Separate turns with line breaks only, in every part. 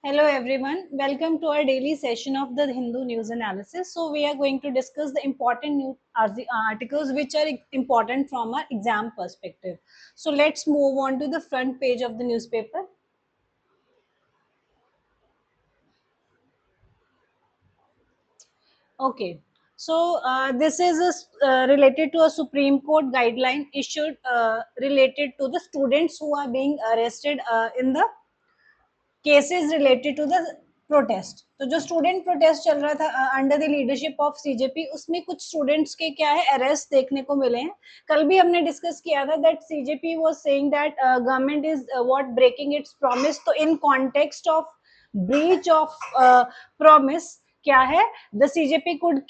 Hello everyone, welcome to our daily session of the Hindu news analysis. So we are going to discuss the important news articles which are important from our exam perspective. So let's move on to the front page of the newspaper. Okay, so this is related to a Supreme Court guideline issued related to the students who are being arrested in the cases related to the protest. तो जो student protest चल रहा था under the leadership of CJP, उसमें कुछ students के क्या है अरेस्ट देखने को मिले हैं। कल भी हमने डिस्कस किया था that CJP was saying that government is what breaking its promise. तो in context of breach of promise क्या है, the CJP could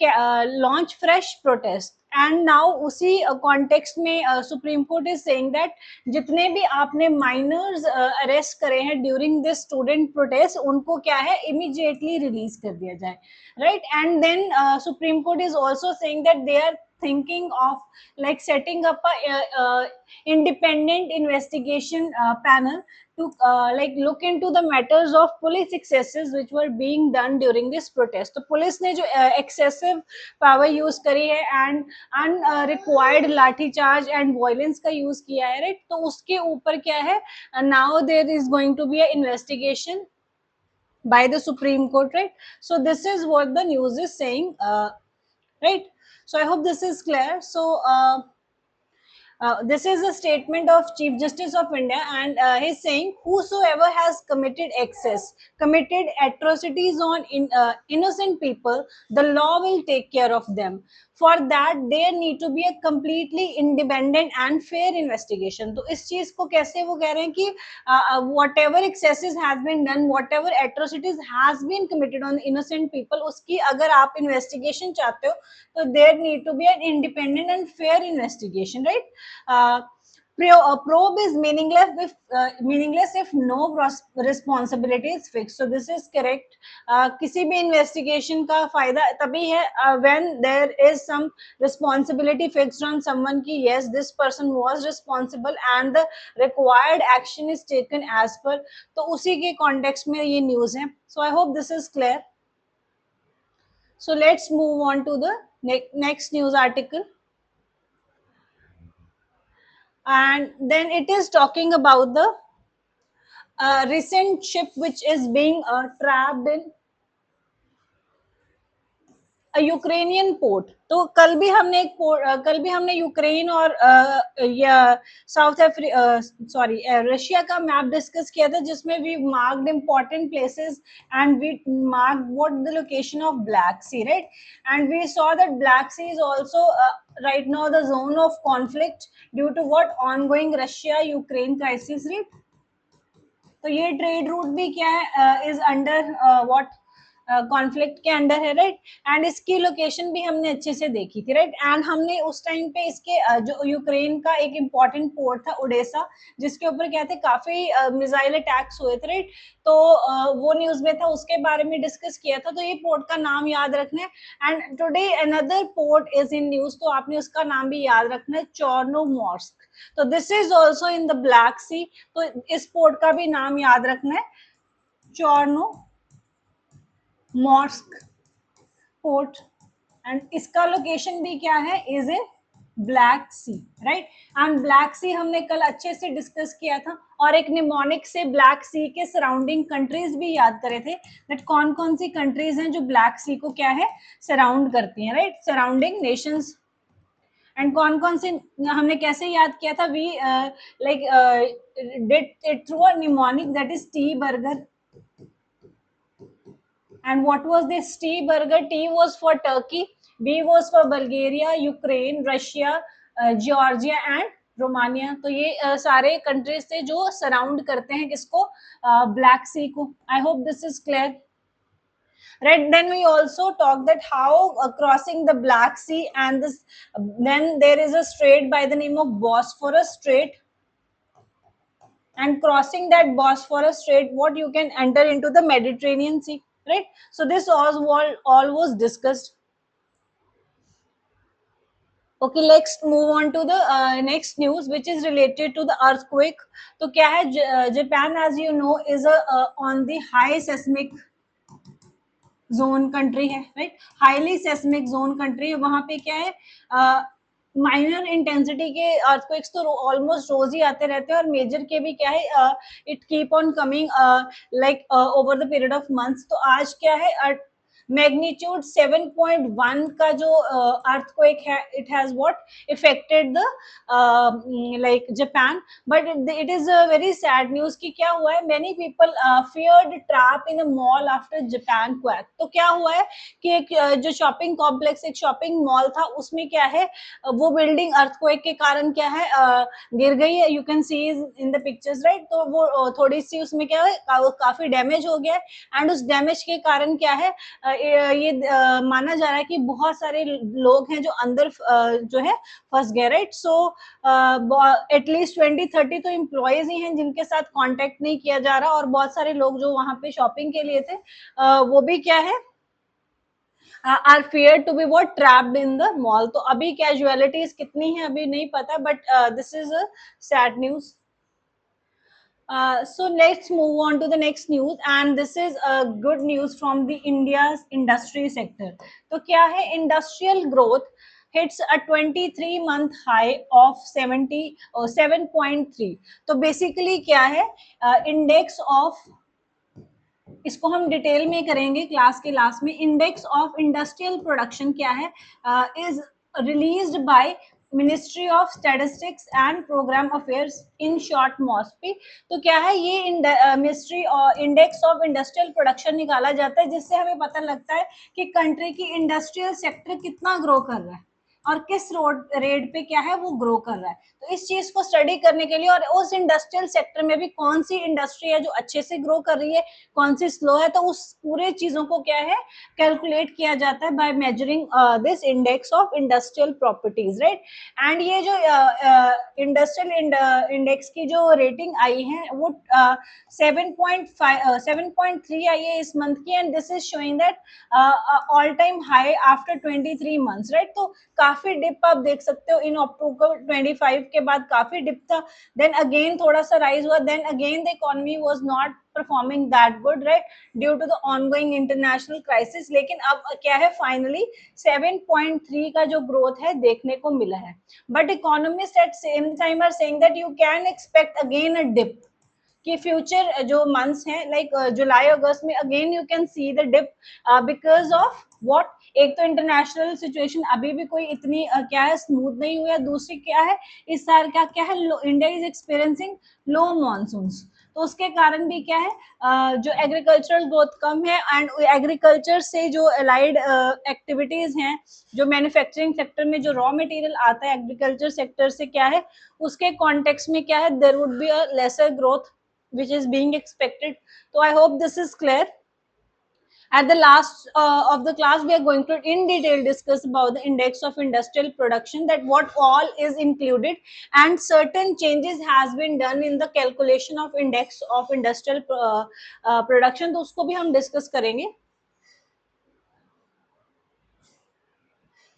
launch fresh protest and now उसी कॉन्टेक्स्ट में Supreme Court is saying that जितने भी आपने miners arrest करे हैं ड्यूरिंग दिस स्टूडेंट प्रोटेस्ट, उनको क्या है इमीडिएटली रिलीज कर दिया जाए, right. And then Supreme Court is also saying that they are thinking of like setting up a independent investigation panel to like look into the matters of police excesses which were being done during this protest। तो police ने जो excessive power use करी है and unrequired lathi charge and violence का use किया है, right. तो उसके ऊपर क्या है, now there is going to be a investigation by the Supreme Court, right? So this is what the news is saying, right? So I hope this is clear. So this is a statement of Chief Justice of India, and he's saying, "Whosoever has committed excess, committed atrocities on innocent people, the law will take care of them. For that, there need to be a completely independent and fair investigation." तो इस चीज को कैसे वो कह रहे हैं कि whatever excesses has been done, whatever atrocities has been committed on innocent people, उसकी अगर आप investigation चाहते हो, तो there need to be an independent and fair investigation, right? Probe is meaningless if no responsibility is fixed. So this is correct. किसी भी investigation का फायदा तभी है when there is some responsibility fixed on someone कि yes, this person was responsible and the required action is taken as per। तो उसी के context में ये news है। So I hope this is clear. So let's move on to the next news article. And then it is talking about the recent ship which is being trapped in Ukrainian port. तो कल भी हमने Ukraine और या south sorry Russia का map discuss किया था, जिसमें we marked important places and we marked what the location of black C, right. And we saw that black sea is also right now the zone of conflict due to what ongoing Russia Ukraine crisis, right। तो ये trade route भी क्या है is under what conflict के under है, right. And इसकी location भी हमने अच्छे से देखी थी, राइट। एंड हमने उस टाइम पे इसके जो यूक्रेन का एक इम्पॉर्टेंट पोर्ट था ओडेसा, जिसके ऊपर क्या थे काफी मिसाइल अटैक्स हुए थे, राइट। तो वो न्यूज में था, उसके बारे में डिस्कस किया था। तो ये पोर्ट का नाम याद रखना है। And today another port is in news, तो आपने उसका नाम भी याद रखना है, चोर्नोमोर्स्क। तो this is also in the Black Sea. तो इस पोर्ट का भी नाम याद रखना है, चोर्नो मॉर्स्क पोर्ट। एंड इसका लोकेशन भी क्या है, is a Black C, right. And Black Sea हमने कल अच्छे से डिस्कस किया था, और एक निमोनिक से ब्लैक सी के सराउंडिंग कंट्रीज भी याद करे थे, दैट कौन कौन सी कंट्रीज हैं जो ब्लैक सी को क्या है सराउंड करती हैं, राइट, सराउंडिंग नेशंस। एंड कौन कौन से हमने कैसे याद किया था, we like did it through a mnemonic that is T burger. And what was this T burger? T was for Turkey, B was for Bulgaria, Ukraine, Russia, Georgia and Romania. तो ये सारे कंट्रीज थे जो surround करते हैं किसको, black सी को। आई hope this is clear, right। Then we also talked that how crossing the Black Sea and this, then there is a strait by the name of Bosphorus Strait, and crossing that Bosphorus Strait, what you can enter into the Mediterranean Sea, right। So this all was discussed, Okay, let's move on to the next news, which is related to the earthquake. तो क्या है, Japan, as you know, is a on the high seismic zone country है, right? Highly seismic zone country है. वहाँ पे क्या है, minor intensity के अर्थक्वेक्स तो ऑलमोस्ट रोज ही आते रहते हैं, और मेजर के भी क्या है, it keep on coming like over the period of months. तो आज क्या है, मैग्नीट्यूड 7.1 का जो अर्थक्वेक है, it has what affected the like Japan. But it is a very sad news कि क्या हुआ है, मेनी पीपल फियर्ड ट्रैप इन अ मॉल आफ्टर जापान क्वैक. तो क्या हुआ है कि एक जो शॉपिंग कॉम्प्लेक्स, एक शॉपिंग मॉल था, उसमें क्या है, वो बिल्डिंग अर्थक्वेक के कारण क्या है, गिर गई है. You can C in the pictures, right? तो वो थोड़ी सी उसमें क्या है, काफी डैमेज हो गया है. एंड उस डैमेज के कारण क्या है, ये माना जा रहा है कि बहुत सारे लोग हैं जो अंदर जो है फंस गए, राइट? सो एटलीस्ट 20-30 तो एम्प्लॉयज ही हैं जिनके साथ कांटेक्ट नहीं किया जा रहा, और बहुत सारे लोग जो वहां पे शॉपिंग के लिए थे, वो भी क्या है, are fear to be what trapped in the mall. तो अभी कैजुअलिटीज कितनी है अभी नहीं पता, but this is a sad news. So let's move on to the next news, and this is a good news from the India's industry sector. तो क्या है, industrial growth hits a 23-month high of 7.3. तो basically क्या है, index of, इसको हम detail में करेंगे क्लास के लास्ट में. इंडेक्स ऑफ इंडस्ट्रियल प्रोडक्शन क्या है, is released by Ministry of Statistics and Programme Affairs, in short MoSPI. तो क्या है, ये ministry index of industrial production निकाला जाता है, जिससे हमें पता लगता है कि कंट्री की इंडस्ट्रियल सेक्टर कितना ग्रो कर रहा है और किस रेट पे क्या है वो ग्रो कर रहा है. तो इस चीज को स्टडी करने के लिए, और उस इंडस्ट्रियल सेक्टर में भी कौन सी इंडस्ट्री है जो अच्छे से ग्रो कर रही है, कौन सी स्लो है, तो उस पूरे चीजों को क्या है, कैलकुलेट किया जाता है by measuring this index of industrial properties, right? And ये जो इंडस्ट्रियल इंडेक्स की जो रेटिंग आई है, वो 7.3 आई है इस मंथ की. And this is showing that all time high after 23 months, right? तो काफी डिप आप देख सकते हो, इन अक्टूबर 25 के बाद काफी डिप था, देन अगेन थोड़ा सा राइज हुआ, then again the economy was not performing that good, right, due to the ongoing international crisis. लेकिन अब क्या है, फाइनली 7.3 का जो ग्रोथ है देखने को मिला है. But economist at same time are saying that you can expect again a dip, कि फ्यूचर जो मंथ्स हैं, लाइक जुलाई अगस्त में again you can see the dip, because of what, एक तो इंटरनेशनल सिचुएशन अभी भी कोई इतनी क्या है, स्मूथ नहीं हुई है. दूसरी क्या है, इस साल का क्या है, India is experiencing low monsoons. तो उसके कारण भी क्या है, जो एग्रीकल्चरल ग्रोथ कम है, एंड एग्रीकल्चर से जो अलाइड एक्टिविटीज हैं, जो मैन्युफैक्चरिंग सेक्टर में जो रॉ मटेरियल आता है एग्रीकल्चर सेक्टर से, क्या है, उसके कॉन्टेक्स्ट में क्या है, there would be a lesser growth which is being expected. So I hope this is clear. At the last of the class, we are going to in detail discuss about the index of industrial production, that what all is included, and certain changes has been done in the calculation of index of industrial production. तो उसको भी हम discuss करेंगे.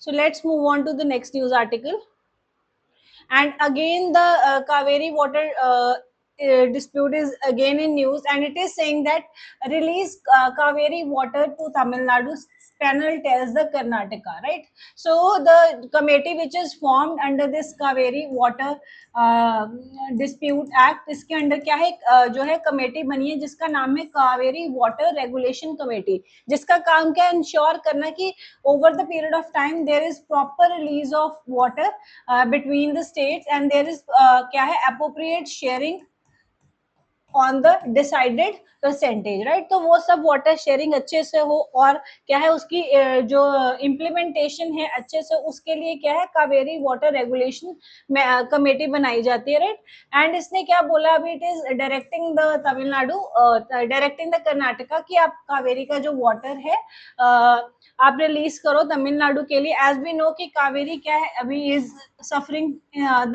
So let's move on to the next news article. And again the Kaveri water dispute is again in news, and it is saying that release Kaveri water to Tamil Nadu panel tells the Karnataka, right? So the committee which is formed under this Kaveri water dispute act, इसके under क्या है, जो है committee बनी है जिसका नाम है कावेरी वाटर रेगुलेशन कमेटी, जिसका काम क्या है, इंश्योर करना कि over the period of time there is proper release of water between the states, and there is क्या है, appropriate sharing on the decided percentage, right? तो वो सब वाटर शेयरिंग अच्छे से हो, और क्या है उसकी जो इम्प्लीमेंटेशन है अच्छे से, उसके लिए क्या है, कावेरी वाटर रेगुलेशन कमेटी बनाई जाती है, राइट? एंड इसने क्या बोला अभी, it is directing the Tamil Nadu, directing the Karnataka, कि आप कावेरी का जो वाटर है आप रिलीज करो तमिलनाडु के लिए. एज वी नो कि कावेरी क्या है, अभी is suffering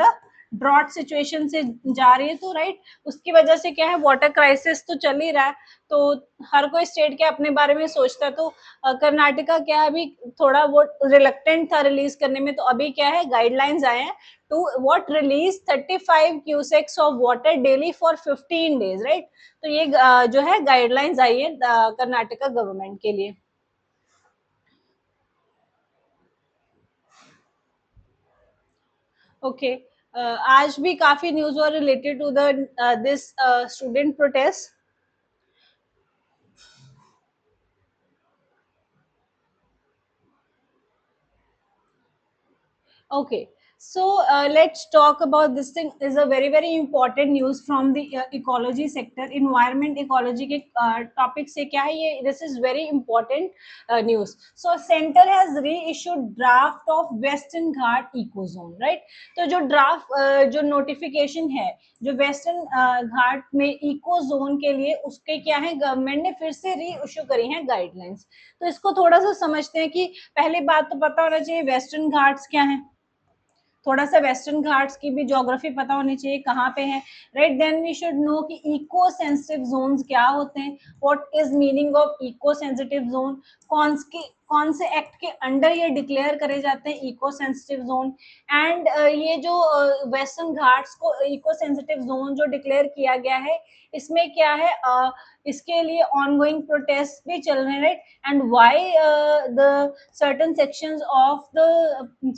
the drought situation से जा रही है, तो राइट उसकी वजह से क्या है, वाटर क्राइसिस तो चल ही रहा है, तो हर कोई स्टेट के अपने बारे में सोचता है। तो कर्नाटका क्या है, अभी थोड़ा वो रिलक्टेंट था रिलीज करने में, तो अभी क्या है, गाइडलाइंस आए हैं to what release 35 cusecs of water daily for 15 days, right. तो ये जो है गाइडलाइंस आई है कर्नाटका गवर्नमेंट के लिए। ओके, आज भी काफी न्यूज हुआ related to the this student protest. Okay, so let's talk about this thing. Is a very very important news from the ecology sector, environment ecology के topic से क्या है ये, this is very important news. So center has reissued draft of Western Ghat eco zone, right? तो जो draft जो notification है जो वेस्टर्न घाट में इको जोन के लिए, उसके क्या है, गवर्नमेंट ने फिर से री इश्यू करी है गाइडलाइंस। तो इसको थोड़ा सा समझते हैं कि पहली बात तो पता होना चाहिए वेस्टर्न घाट्स क्या है, थोड़ा सा वेस्टर्न घाट्स की भी ज्योग्राफी पता होनी चाहिए कहाँ पे है, right. Then we should know कि इको सेंसिटिव जोन्स क्या होते हैं, what is meaning of eco sensitive zone, कौन से एक्ट के अंडर ये डिक्लेयर करे जाते हैं इको सेंसिटिव जोन। एंड ये जो वेस्टर्न घाट्स को इको सेंसिटिव जोन जो डिक्लेयर किया गया है, इसमें क्या है, इसके लिए ऑनगोइंग प्रोटेस्ट भी चल रहे हैं, right. And why the certain sections of the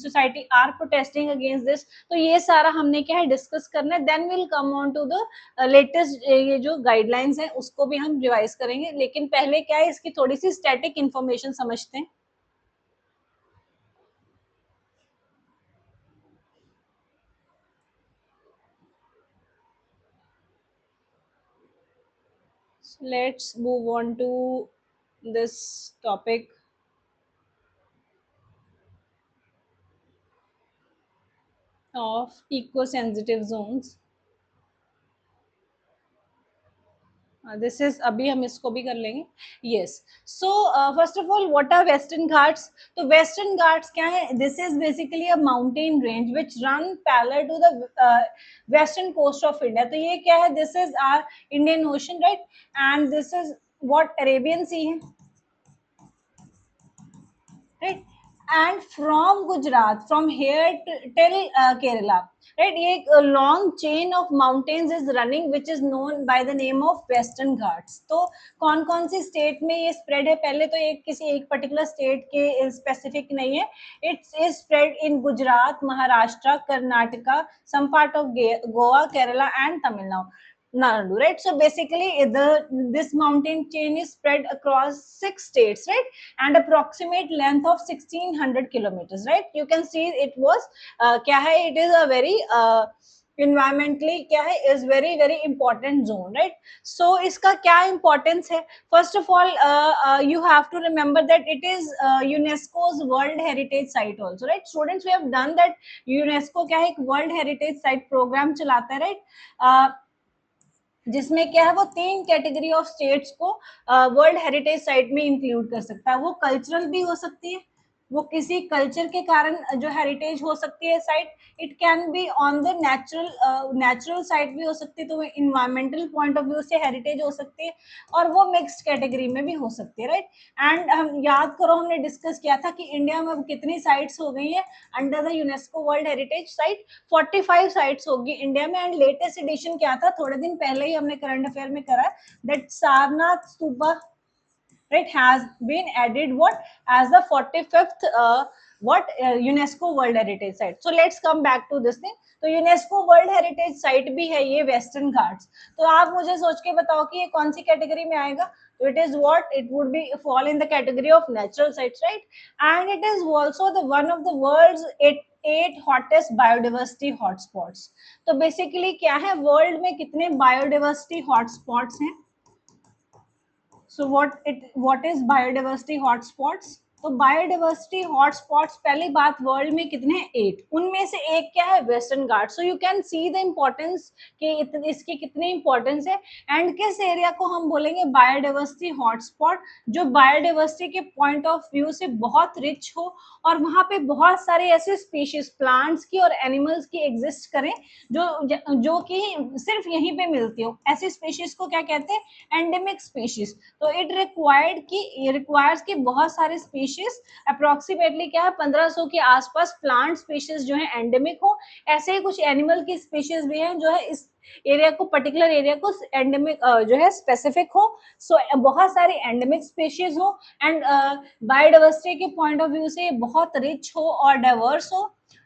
society are protesting against this, तो ये सारा हमने क्या है डिस्कस करना है। Then will come on to the latest ये जो गाइडलाइंस है उसको भी हम रिवाइज करेंगे, लेकिन पहले क्या है, इसकी थोड़ी सी स्टैटिक इंफॉर्मेशन समझते हैं। Let's move on to this topic of eco-sensitive zones. This is, अभी हम इसको भी कर लेंगे। Yes, so first of all what are Western Ghats. तो वेस्टर्न घाट्स क्या है, this is basically a mountain range which run parallel to the western coast of India. तो ये क्या है, this is our Indian Ocean, right. And this is what Arabian Sea है, right, and from Gujarat, from here till Kerala, right, ये एक long chain of mountains is running which is known by the name of Western Ghats। तो कौन कौन सी state में ये spread है, पहले तो ये किसी एक पर्टिकुलर स्टेट के स्पेसिफिक नहीं है, it's is spread in Gujarat, Maharashtra, Karnataka, some part of Goa, Kerala and Tamil Nadu, Nadu, right? So basically, this mountain chain is spread across 6 states, right? And approximate length of 1600 kilometers, right? You can see it was क्या है, it is a very environmentally क्या है, is very very important zone, right? So इसका क्या importance है, first of all you have to remember that it is UNESCO's World Heritage Site also, right? Students, we have done that UNESCO क्या है, एक World Heritage Site program चलाता है, right? जिसमें क्या है, वो 3 कैटेगरी ऑफ स्टेट्स को वर्ल्ड हेरिटेज साइट में इंक्लूड कर सकता है। वो कल्चरल भी हो सकती है, वो किसी कल्चर के कारण जो हेरिटेज हो सकती है site, it can be on the natural site भी हो सकती है, तो वो इन्वायरमेंटल पॉइंट ऑफ व्यू से हेरिटेज हो सकती है, और वो मिक्स्ड कैटेगरी में भी हो सकती है, राइट। एंड हम याद करो, हमने डिस्कस किया था कि इंडिया में अब कितनी साइट्स हो गई है under the UNESCO world heritage site, 45 sites होगी इंडिया में। एंड लेटेस्ट एडिशन क्या था, थोड़े दिन पहले ही हमने करंट अफेयर में करा, that Sarnath stupa, right, has been added what as the 45th UNESCO World Heritage Site. So let's come back to this thing. तो यूनेस्को वर्ल्ड हेरिटेज साइट भी है ये वेस्टर्न घाट्स। तो आप मुझे सोच के बताओ कि ये कौन सी कैटेगरी में आएगा, तो it is what, it would be fall in the category of natural sites, right. And it is also the one of the world's 8 hottest biodiversity hotspots. तो बेसिकली क्या है, वर्ल्ड में कितने बायोडाइवर्सिटी हॉटस्पॉट्स हैं। So what is biodiversity hotspots? तो biodiversity hotspots पहली बात world में कितने हैं? 8। उनमें से एक क्या है? Western Ghat. So you can see the importance कि इसकी कितनी इंपॉर्टेंस है। एंड किस एरिया को हम बोलेंगे बायोडाइवर्सिटी हॉटस्पॉट? जो बायोडाइवर्सिटी के पॉइंट ऑफ व्यू से बहुत रिच हो और वहां पे बहुत सारे ऐसे स्पीशीज प्लांट्स की और एनिमल्स की एग्जिस्ट करें जो कि सिर्फ यहीं पे मिलती हो। ऐसी स्पीशीज को क्या कहते हैं? Endemic species. तो इट रिक्वायर्स की बहुत सारे स्पीशीज अप्रोक्सीमेटली क्या है 1500 के आसपास प्लांट स्पीशीज जो है एंडेमिक हो। ऐसे ही कुछ एनिमल की स्पीशीज भी हैं जो है इस एरिया को पर्टिकुलर एरिया को एंडेमिक जो है स्पेसिफिक हो। सो बहुत सारी एंडेमिक स्पीशीज हो एंड बायोडाइवर्सिटी के पॉइंट ऑफ व्यू से बहुत रिच हो और डाइवर्स हो।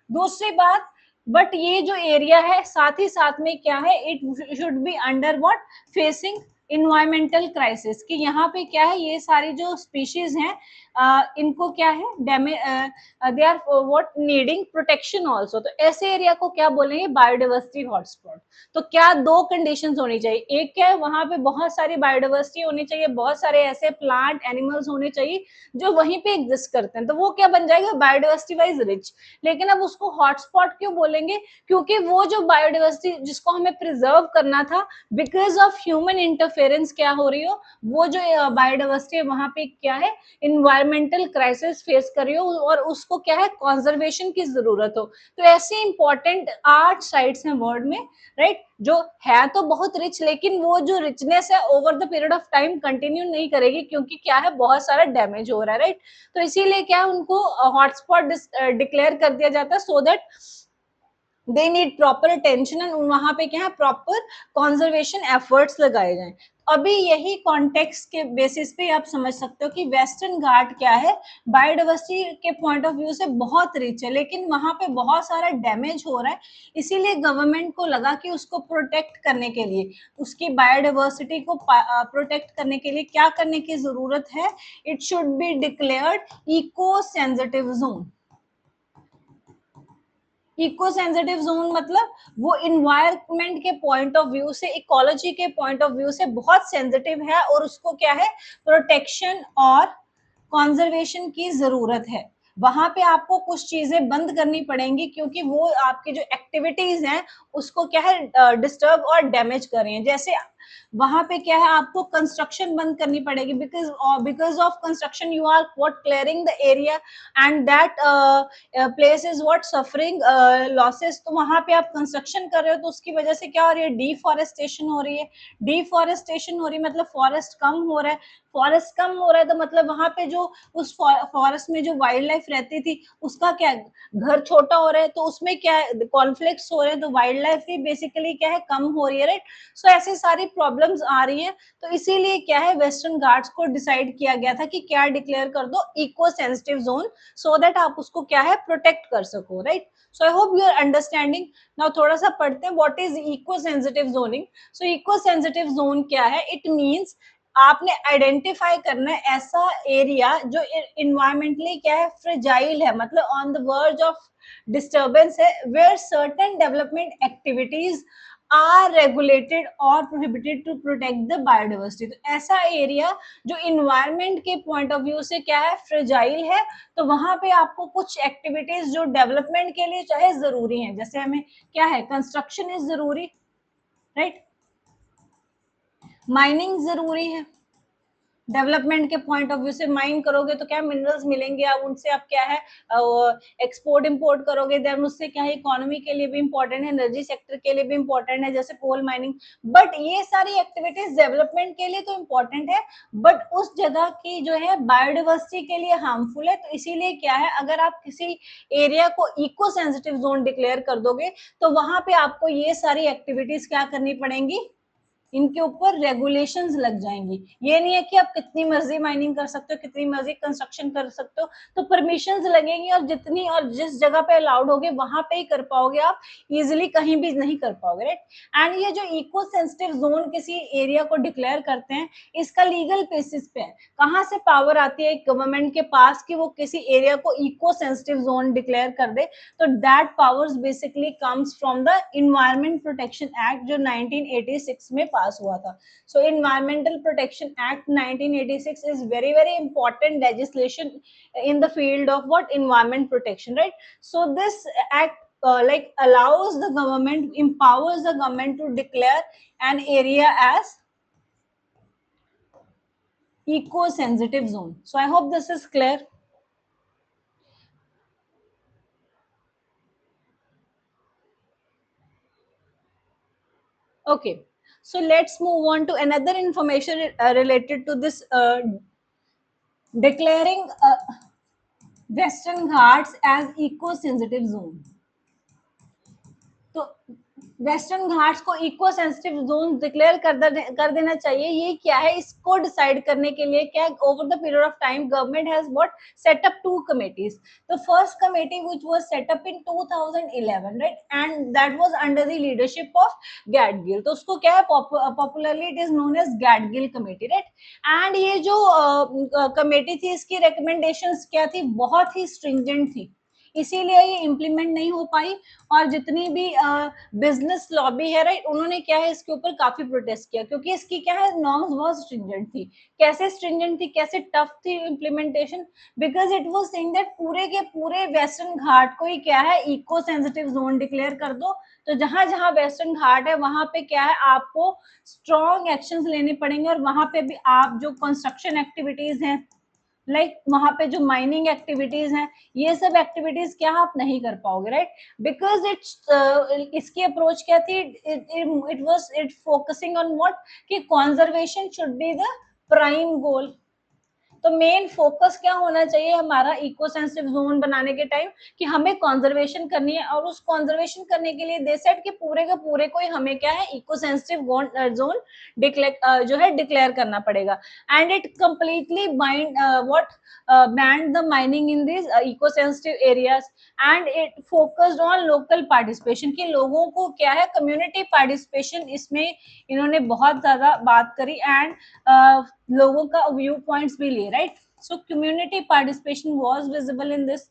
दूसरी बात, बट ये जो एरिया है साथ ही साथ में क्या है? It should be under what? Facing environmental crisis. कि यहाँ पे क्या है? ये सारी जो स्पीशीज हैं इनको क्या है? They are what? Needing protection also. तो ऐसे एरिया को क्या बोलेंगे? Biodiversity hotspot. तो क्या दो कंडीशंस होनी चाहिए? एक क्या है? वहां पे बहुत सारी बायोडाइवर्सिटी होनी चाहिए, बहुत सारे ऐसे प्लांट एनिमल्स होने चाहिए जो वहीं पे एग्जिस्ट करते हैं। तो वो क्या बन जाएगा? Biodiversity wise rich. लेकिन अब उसको हॉटस्पॉट क्यों बोलेंगे? क्योंकि वो जो बायोडाइवर्सिटी जिसको हमें प्रिजर्व करना था, बिकॉज ऑफ ह्यूमन इंटरफेरेंस क्या हो रही हो, वो जो बायोडाइवर्सिटी है वहां पे क्या है? इन्वायरमेंटल क्राइसिस फेस कर रही हो और उसको क्या है? कंजर्वेशन की जरूरत हो। तो ऐसे इंपॉर्टेंट 8 साइट्स हैं वर्ल्ड में, राइट? जो है तो बहुत रिच, लेकिन वो जो रिचनेस है over the period of time continue नहीं करेगी, क्योंकि क्या है? बहुत सारा डैमेज हो रहा है, राइट? तो इसीलिए क्या है? उनको हॉटस्पॉट डिक्लेयर कर दिया जाता है so that they need proper attention and वहां पे क्या है? प्रॉपर कंजर्वेशन एफर्ट्स लगाए जाएं। अभी यही कॉन्टेक्स्ट के बेसिस पे आप समझ सकते हो कि वेस्टर्न घाट क्या है? बायोडाइवर्सिटी के पॉइंट ऑफ व्यू से बहुत रिच है, लेकिन वहां पे बहुत सारा डैमेज हो रहा है। इसीलिए गवर्नमेंट को लगा कि उसको प्रोटेक्ट करने के लिए, उसकी बायोडाइवर्सिटी को प्रोटेक्ट करने के लिए क्या करने की जरूरत है? It should be declared eco sensitive zone. Eco sensitive zone मतलब वो इन्वायरमेंट के पॉइंट ऑफ व्यू से, इकोलॉजी के पॉइंट ऑफ व्यू से बहुत सेंसिटिव है और उसको क्या है? प्रोटेक्शन और कंजर्वेशन की जरूरत है। वहां पे आपको कुछ चीजें बंद करनी पड़ेंगी क्योंकि वो आपकी जो एक्टिविटीज हैं उसको क्या है? डिस्टर्ब और डैमेज कर रही हैं। जैसे वहां पे क्या है? आपको कंस्ट्रक्शन बंद करनी पड़ेगी because of construction you are what? Clearing the area and that place is what? Suffering losses. तो वहां पे आप कंस्ट्रक्शन कर रहे हो तो उसकी वजह से क्या हो रही है? डिफॉरेस्टेशन हो रही है। डिफॉरेस्टेशन हो रही है मतलब फॉरेस्ट कम हो रहा है। फॉरेस्ट कम हो रहा है तो मतलब वहां पे जो उस फॉरेस्ट में जो वाइल्ड लाइफ रहती थी उसका क्या? घर छोटा हो रहा है, तो उसमें क्या है? कॉन्फ्लिक्ट्स हो रहे हैं, तो वाइल्ड लाइफ भी बेसिकली क्या है? कम हो रही है, राइट? सो ऐसी सारी प्रॉब्लम्स आ रही हैं। तो इसीलिए क्या है? वेस्टर्न घाट्स को डिसाइड किया गया था कि क्या डिक्लेयर कर दो? Eco sensitive zone, so that आप उसको क्या है? प्रोटेक्ट कर सको, right? So I hope you are understanding. Now थोड़ा सा पढ़ते हैं what is eco sensitive zoning. So eco sensitive zone क्या है? इट मींस आपने आइडेंटिफाई करना है ऐसा एरिया जो इन्वायरमेंटली क्या है? फ्रेजाइल है, मतलब on the verge of disturbance है, where certain development activities are regulated और prohibited to protect the biodiversity. तो ऐसा एरिया जो इन्वायरमेंट के पॉइंट ऑफ व्यू से क्या है? फ्रेजाइल है। तो वहां पे आपको कुछ एक्टिविटीज जो डेवलपमेंट के लिए चाहे जरूरी है, जैसे हमें क्या है? कंस्ट्रक्शन इज जरूरी, राइट? माइनिंग जरूरी है। डेवलपमेंट के पॉइंट ऑफ व्यू से माइन करोगे तो क्या मिनरल्स मिलेंगे, आप उनसे आप क्या है? एक्सपोर्ट इंपोर्ट करोगे, देन उससे क्या है? इकोनॉमी के लिए भी इंपॉर्टेंट है, एनर्जी सेक्टर के लिए भी इंपॉर्टेंट है, जैसे कोल माइनिंग। बट ये सारी एक्टिविटीज डेवलपमेंट के लिए तो इंपॉर्टेंट है, बट उस जगह की जो है बायोडाइवर्सिटी के लिए हार्मफुल है। तो इसीलिए क्या है? अगर आप किसी एरिया को इको सेंसिटिव जोन डिक्लेयर कर दोगे तो वहां पे आपको ये सारी एक्टिविटीज क्या करनी पड़ेंगी? इनके ऊपर रेगुलेशंस लग जाएंगी। ये नहीं है कि आप कितनी मर्जी माइनिंग कर सकते हो, कितनी मर्जी कंस्ट्रक्शन कर सकते हो, तो परमिशंस लगेंगी और जितनी और जिस जगह पे अलाउड होगे वहां पे ही कर पाओगे, आप इजिली कहीं भी नहीं कर पाओगे, राइट? एंड ये जो इको सेंसिटिव जोन किसी एरिया को डिक्लेयर करते हैं, इसका लीगल बेसिस पे है। कहाँ से पावर आती है गवर्नमेंट के पास कि वो किसी एरिया को इको सेंसिटिव जोन डिक्लेयर कर दे? तो that powers basically comes from the environment protection act जो 1986 में पास पास हुआ था. So Environmental Protection Act 1986 is very very important legislation in the field of what environment protection, right? So this act like allows the government, empowers the government to declare an area as eco sensitive zone. So I hope this is clear. Okay, so let's move on to another information related to this declaring Western Ghats as eco-sensitive zone. तो Western Ghats को eco sensitive zone declare कर देना चाहिए. ये क्या है, इसको decide करने के लिए क्या, over the period of time government has what set up two committees. The first committee which was set up in 2011, right, and that was under the leadership of Gadgil. तो उसको क्या है, popularly it is known as Gadgil committee, right. And ये जो committee थी, इसकी recommendations क्या थी, बहुत ही स्ट्रिंजेंट थी, इसीलिए ये इम्प्लीमेंट नहीं हो पाई. और जितनी भी बिजनेस लॉबी है, राइट, उन्होंने क्या है इसके ऊपर काफी प्रोटेस्ट किया, क्योंकि इसकी क्या है नॉर्म्स बहुत स्ट्रिंजेंट थी. कैसे स्ट्रिंजेंट थी, कैसे टफ थी implementation, because it was saying that पूरे के पूरे वेस्टर्न घाट को ही क्या है इको सेंसिटिव जोन डिक्लेयर कर दो. तो जहां जहां वेस्टर्न घाट है वहां पे क्या है आपको स्ट्रॉन्ग एक्शंस लेने पड़ेंगे, और वहां पे भी आप जो कंस्ट्रक्शन एक्टिविटीज हैं, लाइक वहां पे जो माइनिंग एक्टिविटीज हैं, ये सब एक्टिविटीज क्या आप नहीं कर पाओगे, राइट. बिकॉज इट्स इसकी अप्रोच क्या थी, इट फोकसिंग ऑन व्हाट, कि conservation should be the prime goal. तो मेन फोकस क्या होना चाहिए हमारा इको सेंसिटिव जोन बनाने के टाइम, कि हमें कंजर्वेशन करनी है, और उस कंजर्वेशन करने के लिए दे सेड कि पूरे के पूरे को ही हमें क्या है इको सेंसिटिव जोन जो है डिक्लेयर करना पड़ेगा. And it completely bind what band the mining in this eco sensitive areas. And it focused on local participation, कि लोगों को क्या है कम्युनिटी पार्टिसिपेशन, इसमें इन्होंने बहुत ज्यादा बात करी. एंड लोगों का व्यू पॉइंट्स भी लिए, right. So community participation was visible in this,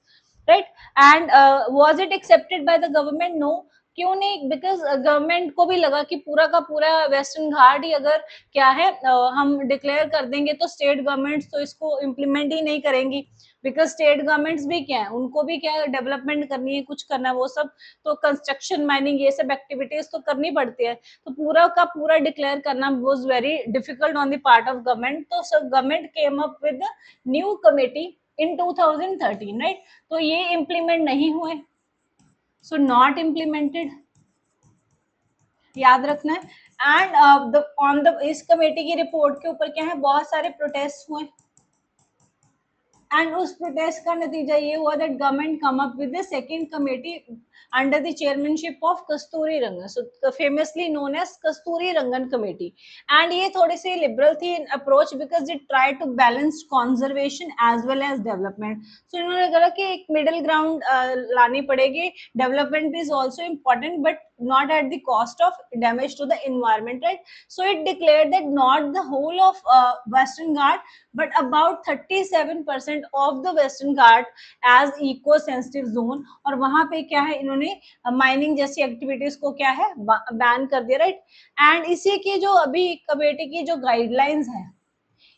right. And was it accepted by the government? No. क्यों नहीं? बिकॉज गवर्नमेंट को भी लगा कि पूरा का पूरा वेस्टर्न घाट ही अगर क्या है हम डिक्लेयर कर देंगे तो स्टेट गवर्नमेंट्स तो इसको इम्प्लीमेंट ही नहीं करेंगी, बिकॉज स्टेट गवर्नमेंट्स भी क्या है, उनको भी क्या है डेवलपमेंट करनी है, कुछ करना है, वो सब तो कंस्ट्रक्शन माइनिंग ये सब एक्टिविटीज तो करनी पड़ती है. तो पूरा का पूरा डिक्लेयर करना was very difficult on the part of government. तो so government came up with new committee in 2013, right. तो ये इम्प्लीमेंट नहीं हुए, सो नॉट इम्प्लीमेंटेड, याद रखना है. एंड ऑन द इस कमेटी की रिपोर्ट के ऊपर क्या है बहुत सारे प्रोटेस्ट हुए. एंड उस प्रोटेस्ट का नतीजा ये हुआ that government come up with the second committee under the chairmanship of Kasturi Rangan, so famously known as Kasturi Rangan committee. And ये थोड़ी सी liberal थी in approach because it tried to balance conservation as well as development. So इन्होंने कहा कि एक middle ground लानी पड़ेगी, development is also important but not at the cost of damage to the environment, right. So it declared that not the whole of Western Ghat but about 37% of the Western Ghat as eco sensitive zone. और वहां पे क्या है इन्होंने mining जैसी activities को क्या है बैन कर दिया, राइट. एंड इसी की जो अभी कमेटी की जो गाइडलाइंस है,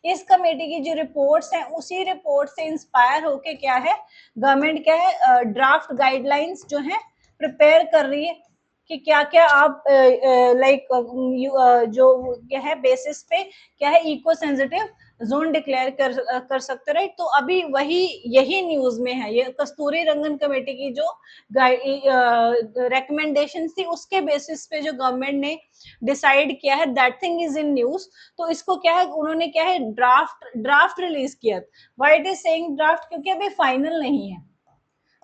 इस कमेटी की जो रिपोर्ट्स हैं, उसी रिपोर्ट से इंस्पायर होके क्या है गवर्नमेंट क्या है ड्राफ्ट गाइडलाइंस जो है प्रिपेयर कर रही है, कि क्या क्या आप लाइक जो क्या है बेसिस पे क्या है इको सेंसिटिव जोन डिक्लेयर कर सकते, राइट. तो अभी वही यही न्यूज में है, ये कस्तूरी रंगन कमेटी की जो रिकमेंडेशन थी उसके बेसिस पे जो गवर्नमेंट ने डिसाइड किया है, that thing is in news. तो इसको क्या है उन्होंने क्या है ड्राफ्ट रिलीज किया. Why it is saying draft? क्योंकि अभी फाइनल नहीं है.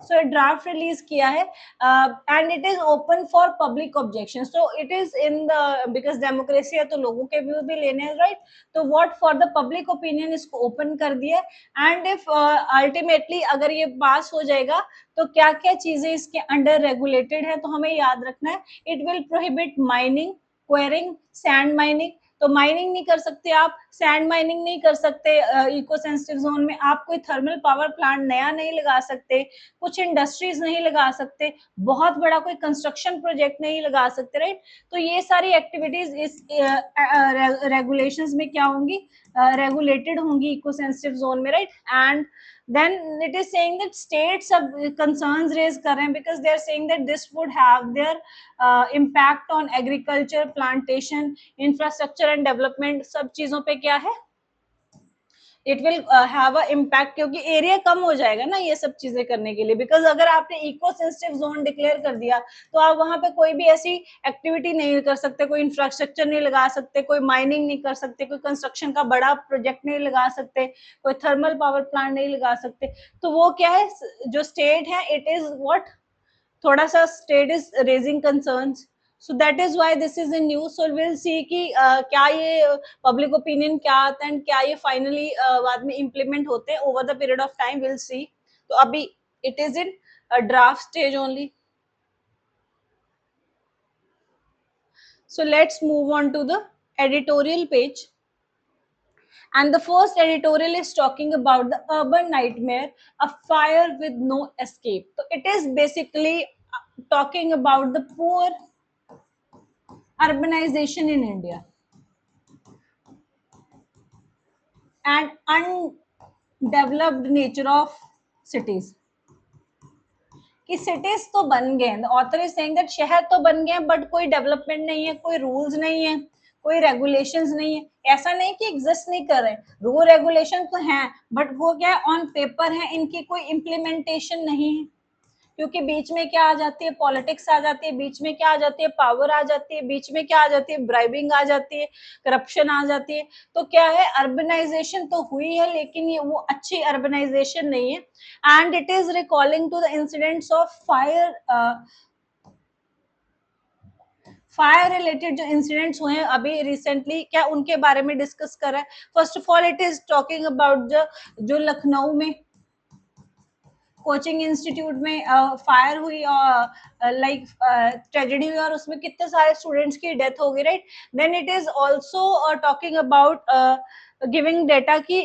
सो ड्राफ्ट रिलीज किया है and it is open for public objection. So it is in the because democracy है तो लोगों के व्यू भी लेने हैं, राइट. तो what for the public opinion इसको ओपन कर दिया. एंड इफ अल्टीमेटली अगर ये पास हो जाएगा तो क्या क्या चीजें इसके अंडर रेगुलेटेड है, तो हमें याद रखना है. It will prohibit mining, quarrying, sand mining. तो माइनिंग नहीं कर सकते आप, सैंड माइनिंग नहीं कर सकते इको सेंसिटिव जोन में, आप कोई थर्मल पावर प्लांट नया नहीं लगा सकते, कुछ इंडस्ट्रीज नहीं लगा सकते, बहुत बड़ा कोई कंस्ट्रक्शन प्रोजेक्ट नहीं लगा सकते, राइट। तो ये सारी एक्टिविटीज इस रेगुलेशंस में क्या होंगी, regulated होंगी इको सेंसिटिव जोन में, right. And then it is saying that states अब concerns raise कर रहे हैं because they are saying that this would have their impact on agriculture, plantation, infrastructure and development, सब चीजों पे क्या है, it will have a impact, क्योंकि एरिया कम हो जाएगा ना ये सब चीजें करने के लिए। बिकॉज अगर आपने इको सेंसिटिव जोन डिक्लेयर कर दिया तो आप वहां पे कोई भी ऐसी एक्टिविटी नहीं कर सकते, कोई इंफ्रास्ट्रक्चर नहीं लगा सकते, कोई माइनिंग नहीं कर सकते, कोई कंस्ट्रक्शन का बड़ा प्रोजेक्ट नहीं लगा सकते, कोई थर्मल पावर प्लांट नहीं लगा सकते। तो वो क्या है, जो स्टेट है, इट इज व्हाट, थोड़ा सा state is raising concerns, so that is why this is in news. So we'll see कि क्या ये public opinion क्या आता है and क्या ये finally बाद में implement होते हैं over the period of time, we'll see. तो अभी it is in a draft stage only. So let's move on to the editorial page. And the first editorial is talking about the urban nightmare, a fire with no escape. So it is basically talking about the poor urbanization in India and undeveloped nature of cities. कि cities तो बन गए, the author is saying that शहर तो बन गए but कोई development नहीं है, कोई रूल्स नहीं है, कोई रेगुलेशंस नहीं है। ऐसा नहीं कि एग्जिस्ट नहीं कर रहे, रूल रेगुलेशन तो हैं बट वो क्या है, ऑन पेपर है, इनकी कोई इम्प्लीमेंटेशन नहीं है, क्योंकि बीच में क्या आ जाती है, पॉलिटिक्स आ जाती है, बीच में क्या आ जाती है, पावर आ जाती है, बीच में क्या आ जाती है, ब्राइबिंग आ जाती है, करप्शन आ जाती है। तो क्या है, अर्बनाइजेशन तो हुई है लेकिन ये वो अच्छी अर्बनाइजेशन नहीं है। And it is recalling to the incidents of fire related जो इंसिडेंट्स हुए हैं अभी रिसेंटली, क्या उनके बारे में डिस्कस कर रहा है। First of all it is talking about जो लखनऊ में कोचिंग इंस्टीट्यूट में फायर हुई और लाइक ट्रेजेडी हुई और उसमें कितने सारे स्टूडेंट्स की डेथ हो गई, right. Then it is also talking about giving data की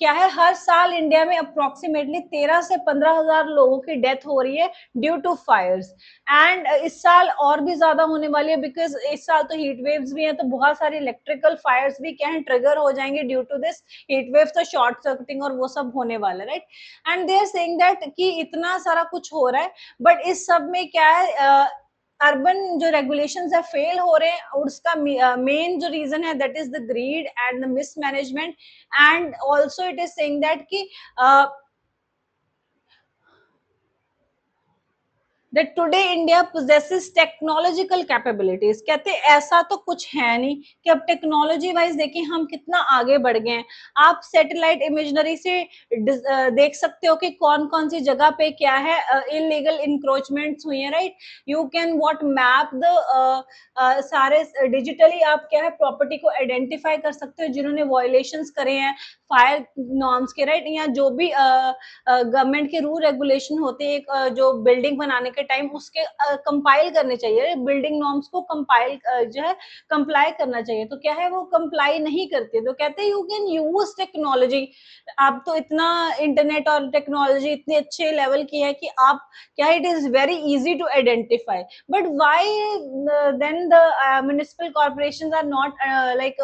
क्या है, हर साल इंडिया में अप्रोक्सीमेटली 13 से 15,000 लोगों की डेथ हो रही है ड्यू टू फायर्स। एंड इस साल और भी ज्यादा होने वाली है बिकॉज इस साल तो हीट वेव्स भी हैं, तो बहुत सारे इलेक्ट्रिकल फायर्स भी क्या है, ट्रिगर हो जाएंगे due to this heat waves, तो शॉर्ट सर्किटिंग और वो सब होने वाला है, right. And they are saying that कि इतना सारा कुछ हो रहा है बट इस सब में क्या है, अर्बन जो रेगुलेशंस है फेल हो रहे हैं, और उसका मेन जो रीजन है that is the grid and the mismanagement. And also it is saying that कि that today India possesses technological capabilities। कहते ऐसा तो कुछ है नहीं कि अब टेक्नोलॉजी वाइज देखें हम कितना आगे बढ़ गए हैं। आप सैटेलाइट इमेजनरी से देख सकते हो कि कौन कौन सी जगह पे क्या है इलीगल इंक्रोचमेंट्स हुई हैं, right. You can what map the सारे डिजिटली आप क्या है प्रॉपर्टी को आइडेंटिफाई कर सकते हो जिन्होंने वायलेशंस करे हैं फायर नॉर्म्स के, राइट। या जो भी गवर्नमेंट के रूल रेगुलेशन होते हैं जो बिल्डिंग बनाने के टाइम उसके कंपाइल करने चाहिए, बिल्डिंग नॉर्म्स को कंपाइल जो है कंप्लाई करना चाहिए। तो क्या है वो कंप्लाई नहीं करते, तो कहते हैं यू कैन यूज टेक्नोलॉजी। आप तो इतना इंटरनेट और टेक्नोलॉजी इतने अच्छे लेवल की है कि आप क्या it is very easy to identify. But why then the municipal corporations are not like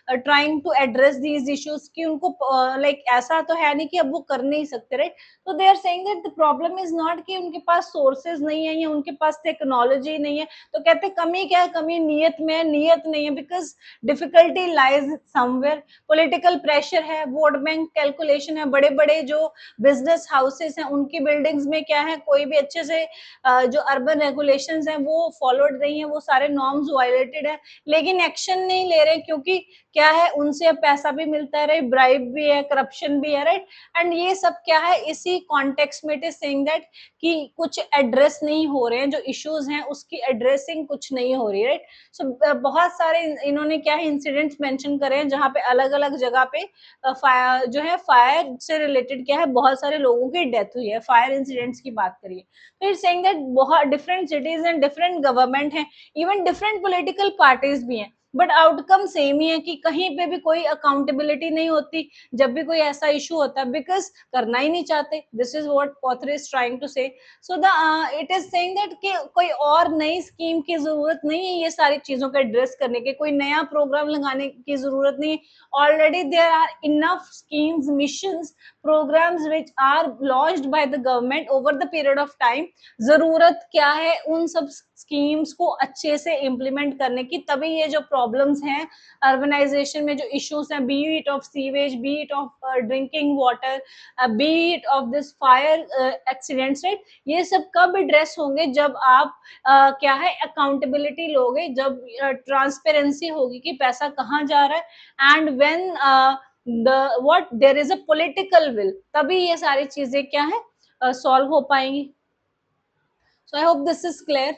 trying to address these issues कि उनको लाइक ऐसा तो है नहीं कि अब वो कर नहीं सकते, राइट। तो they are saying that the problem is not कि उनके पास सोर्सेज नहीं है या उनके पास टेक्नोलॉजी नहीं है। तो कहते कमी क्या है, कमी नियत में है, नियत नहीं है because difficulty lies somewhere. Political pressure है, वोट बैंक कैलकुलेशन है, बड़े बड़े जो बिजनेस हाउसेस हैं उनकी बिल्डिंग्स में क्या है कोई भी अच्छे से जो अर्बन रेगुलेशंस हैं वो फॉलोड नहीं है, वो सारे नॉर्म्स वायलेटेड है लेकिन एक्शन नहीं ले रहे क्योंकि क्या है उनसे पैसा भी मिलता है, राइट, ब्राइब भी है, करप्शन भी है, राइट। एंड ये सब क्या है इसी कॉन्टेक्स्ट में इट इज सेइंग दैट कि कुछ एड्रेस नहीं हो रहे हैं, जो इश्यूज हैं उसकी एड्रेसिंग कुछ नहीं हो रही है, राइट। सो बहुत सारे इन्होंने क्या है इंसिडेंट्स मेंशन करे हैं जहां पे अलग अलग जगह पे फायर जो है फायर से रिलेटेड क्या है बहुत सारे लोगों की डेथ हुई है, फायर इंसिडेंट्स की बात करिए। तो इट्स सेइंग दैट बहुत different cities and different government है, इवन डिफरेंट पॉलिटिकल पार्टीज भी हैं। बट आउटकम सेम ही है कि कहीं पे भी कोई अकाउंटेबिलिटी नहीं होती जब भी कोई ऐसा इशू होता है, बिकॉज करना ही नहीं चाहते. This is what author is trying to say. So the it is saying that कि कोई और नई स्कीम की जरूरत नहीं है ये सारी चीजों का एड्रेस करने के, कोई नया प्रोग्राम लगाने की जरूरत नहीं है. Already there are enough schemes, missions, programs which are launched by the government over the period of time. जरूरत क्या है उन सब स्कीम्स को अच्छे से इम्प्लीमेंट करने की, तभी ये जो प्रॉब्लम्स हैं अर्बनाइजेशन में, जो इश्यूज हैं, B it of sewage, B it of drinking water, B it of this fire accidents, right, ये सब कब एड्रेस होंगे जब आप क्या है अकाउंटेबिलिटी लोगे, जब ट्रांसपेरेंसी होगी कि पैसा कहाँ जा रहा है, and when what there is a political will, तभी ये सारी चीजें क्या है सॉल्व हो पाएंगी. So I hope this is clear.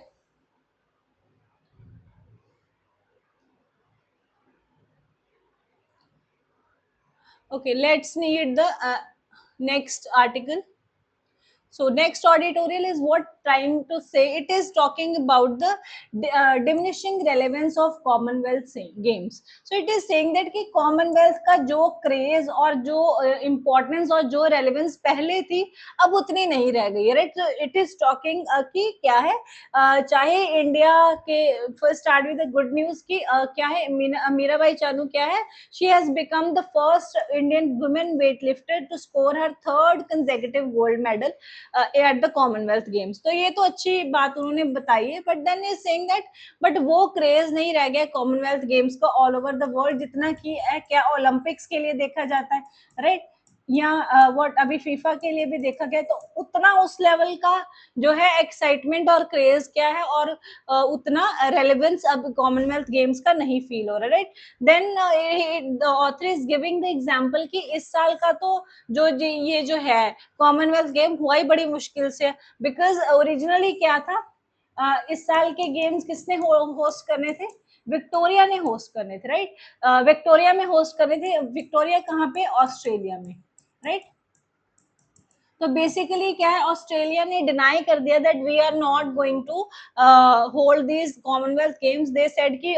Okay, let's read the next article. So next editorial is what trying to say. It is talking about the diminishing relevance of Commonwealth games. So it is saying that कि Commonwealth का जो craze और जो importance और जो relevance पहले थी अब उतनी नहीं रह गई है, right? So it is talking कि क्या है चाहे इंडिया के, first start with the good news कि क्या है मीराबाई चानू क्या है, she has become the first Indian women weightlifter to score her third consecutive gold medal at the Commonwealth Games. तो ये तो अच्छी बात उन्होंने बताई है, but then is saying that but वो क्रेज नहीं रह गया कॉमनवेल्थ गेम्स का ऑल ओवर द वर्ल्ड जितना कि क्या ओलंपिक्स के लिए देखा जाता है, राइट, या व्हाट अभी फीफा के लिए भी देखा गया, तो उतना उस लेवल का जो है एक्साइटमेंट और क्रेज क्या है और उतना रेलेवेंस अब कॉमनवेल्थ गेम्स का नहीं फील हो रहा, right. Then the author is giving the example कि इस साल का तो जो ये जो है कॉमनवेल्थ गेम हुआ ही बड़ी मुश्किल से, बिकॉज ओरिजिनली क्या था इस साल के गेम्स किसने होस्ट करने थे, विक्टोरिया ने होस्ट करने थे, राइट. विक्टोरिया में होस्ट करने थे, विक्टोरिया कहाँ पे, ऑस्ट्रेलिया में, राइट. तो बेसिकली क्या है ऑस्ट्रेलिया ने डिनाई कर दिया that we are not going to hold this Commonwealth Games. They said कि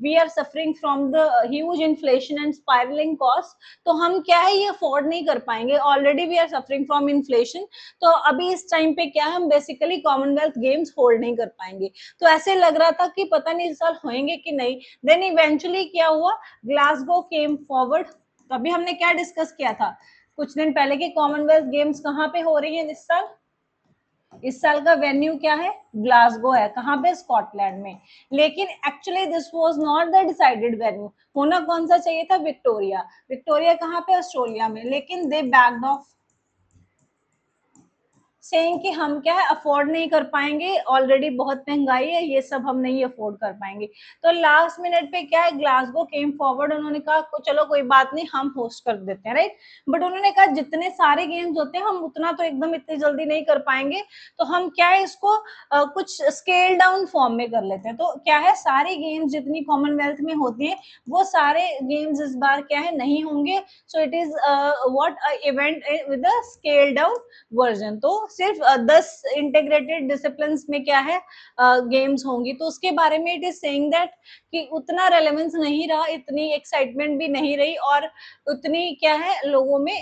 we are suffering from the huge inflation and spiralling cost, तो हम क्या है ये अफोर्ड नहीं कर पाएंगे, already we are suffering from inflation, तो अभी इस टाइम पे क्या है हम बेसिकली कॉमनवेल्थ गेम्स होल्ड नहीं कर पाएंगे. तो ऐसे लग रहा था कि पता नहीं इस साल होंगे कि नहीं. देन इवेंचुअली क्या हुआ, ग्लासगो केम फॉरवर्ड. तो अभी हमने क्या डिस्कस किया था कुछ दिन पहले कि कॉमनवेल्थ गेम्स कहाँ पे हो रही है इस साल. इस साल का वेन्यू क्या है, ग्लासगो है, कहाँ पे, स्कॉटलैंड में. लेकिन actually this was not the decided venue, होना कौन सा चाहिए था, विक्टोरिया. विक्टोरिया कहाँ पे, ऑस्ट्रेलिया में, लेकिन दे बैक्ड ऑफ सेइंग कि हम क्या है अफोर्ड नहीं कर पाएंगे, ऑलरेडी बहुत महंगाई है, ये सब हम नहीं अफोर्ड कर पाएंगे. तो लास्ट मिनट पे क्या है ग्लासगो केम फॉरवर्ड, उन्होंने कहा चलो कोई बात नहीं हम होस्ट कर देते हैं, राइट. बट उन्होंने कहा जितने सारे गेम्स होते हैं हम उतना तो एकदम इतनी जल्दी नहीं कर पाएंगे, तो हम क्या है इसको कुछ स्केल डाउन फॉर्म में कर लेते हैं. तो क्या है सारे गेम्स जितनी कॉमनवेल्थ में होती है वो सारे गेम्स इस बार क्या है नहीं होंगे. So it is what event with a scale down version. तो सिर्फ 10 इंटीग्रेटेड डिसिप्लिन में क्या है गेम्स होंगी. तो उसके बारे में इट इज सेइंग दैट कि उतना रेलेवेंस नहीं रहा, इतनी एक्साइटमेंट भी नहीं रही और उतनी क्या है लोगों में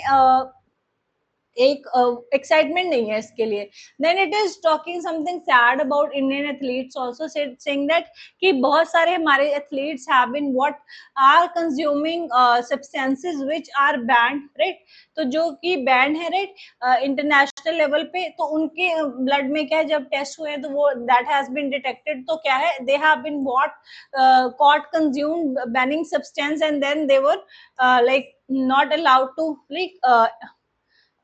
एक एक्साइटमेंट नहीं है इसके लिए. Then it is talking something sad about Indian athletes also, saying that कि बहुत सारे हमारे athletes have been what are consuming substances which are banned, right. तो जो कि बैंड है, राइट, इंटरनेशनल लेवल पे, तो उनके ब्लड में क्या है जब टेस्ट हुए तो वो दैट हैज बीन डिटेक्टेड, तो क्या है they have been what caught consume banning substance and then they were like not allowed to like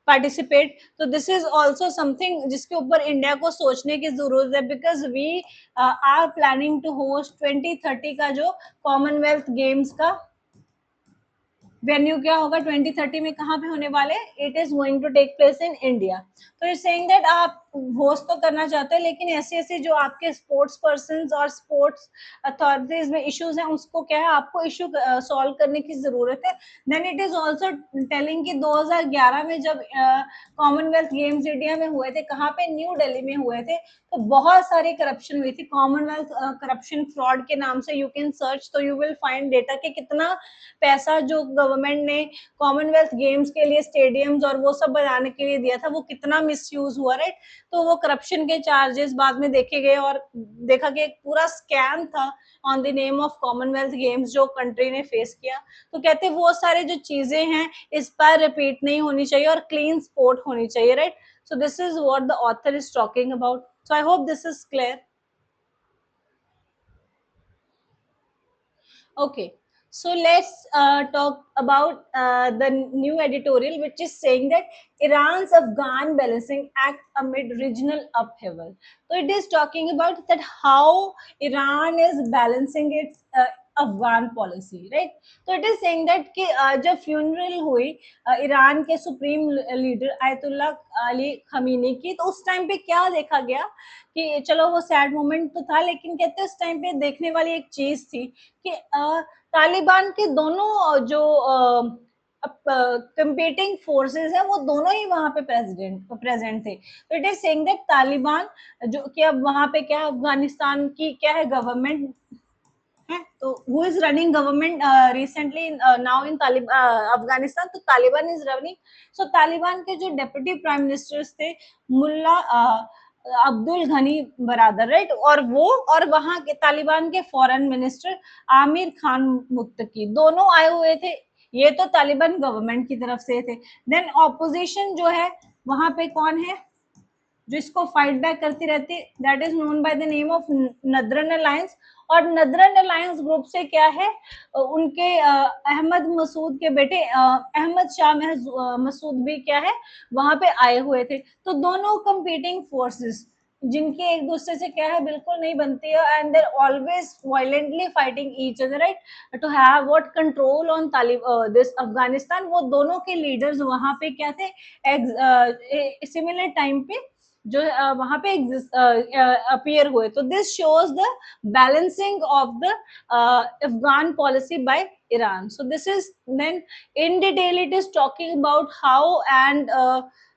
participate. तो दिस इज ऑल्सो समथिंग जिसके ऊपर इंडिया को सोचने की जरूरत है, because we are planning to host 2030 का जो कॉमनवेल्थ गेम्स का वेन्यू क्या होगा 2030 में, कहाँ पे होने वाले, it is going to take place in India. तो इट्स सेइंग दैट आप होस्ट तो करना चाहते हैं, लेकिन ऐसे ऐसे जो आपके स्पोर्ट्स पर्सन और स्पोर्ट्स अथॉरिटीज में इश्यूज हैं उसको क्या है आपको इशू सॉल्व करने की जरूरत है। Then it is also telling कि 2011 में जब कॉमनवेल्थ गेम्स इंडिया में हुए थे, कहाँ पे, न्यू दिल्ली में हुए थे, तो बहुत सारी करप्शन हुई थी। कॉमनवेल्थ करप्शन फ्रॉड के नाम से यू कैन सर्च, तो यू विल फाइंड डेटा कि कितना पैसा जो गवर्नमेंट ने कॉमनवेल्थ गेम्स के लिए स्टेडियम्स और वो सब बनाने के लिए दिया था वो कितना मिसयूज हुआ, राइट। तो वो करप्शन के चार्जेस बाद में देखे गए और देखा कि एक पूरा स्कैम था on the name of Commonwealth games जो कंट्री ने फेस किया। तो कहते वो सारे जो चीजें हैं इस पर रिपीट नहीं होनी चाहिए और क्लीन स्पोर्ट होनी चाहिए, right. So this is what the author is talking about. So I hope this is clear. Okay, so let's talk about the new editorial, which is saying that Iran's Afghan balancing act amid regional upheaval. So it is talking about that how Iran is balancing its Afghan policy, right? So it is saying that कि जब funeral हुई Iran के supreme leader ayatollah Ali Khomeini की, तो उस time पे क्या देखा गया कि चलो वो सैड मोमेंट तो था, लेकिन कहते उस टाइम पे देखने वाली एक चीज थी कि तालिबान के दोनों जो कंपीटिंग फोर्सेस है वो दोनों ही वहां पे प्रेजेंट थे। तो it is saying that Taliban जो कि अब वहां पे क्या अफगानिस्तान की क्या है गवर्नमेंट है, तो who is running government recently now in Afghanistan, तो तालिबान इज रनिंग। सो तालिबान के जो डेप्यूटी प्राइम मिनिस्टर्स थे मुल्ला अब्दुल घनी बरादर, राइट, और वो और वहां के तालिबान के फॉरेन मिनिस्टर आमिर खान मुत्तकी दोनों आए हुए थे। ये तो तालिबान गवर्नमेंट की तरफ से थे। देन ऑपोजिशन जो है वहां पे कौन है जो इसको फाइट बैक करती रहती, that is known by the name of नदरन alliance. और नदरन अलायंस ग्रुप से क्या है उनके अहमद मसूद के बेटे अहमद शाह मसूद भी क्या है वहां पे आए हुए थे। तो दोनों कंपीटिंग फोर्सेस जिनकी एक दूसरे से क्या है बिल्कुल नहीं बनती है, and there always violently fighting each other, right, to have what control on this Afghanistan. वो दोनों के लीडर्स वहां पे क्या थे सिमिलर टाइम पे जो वहां पे अपीयर हुए। तो this shows the balancing of the Afghan policy by Iran. So this is then in detail it is talking about how and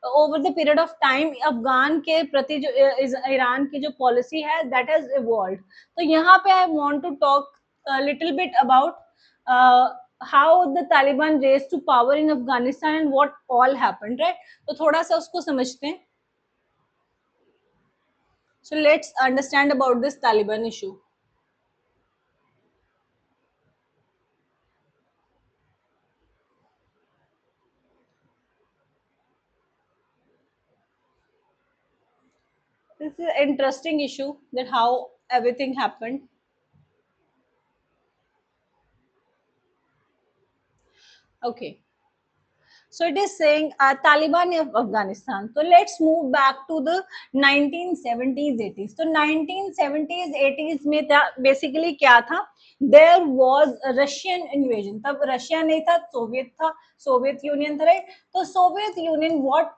over the period of time Afghan के प्रति जो ईरान की जो पॉलिसी है दैट हैज इवॉल्व। तो यहाँ पे I want to talk little bit about how the Taliban raised to power in Afghanistan and what all happened, right? तो थोड़ा सा उसको समझते हैं। So let's understand about this Taliban issue. This is an interesting issue that how everything happened. Okay. So it is saying Taliban of Afghanistan. So let's move back to the 1970s, 80s. So 1970s, 80s में basically क्या था? There was a Russian invasion. तब Russia नहीं था, Soviet था, Soviet union था, right. तो Soviet union what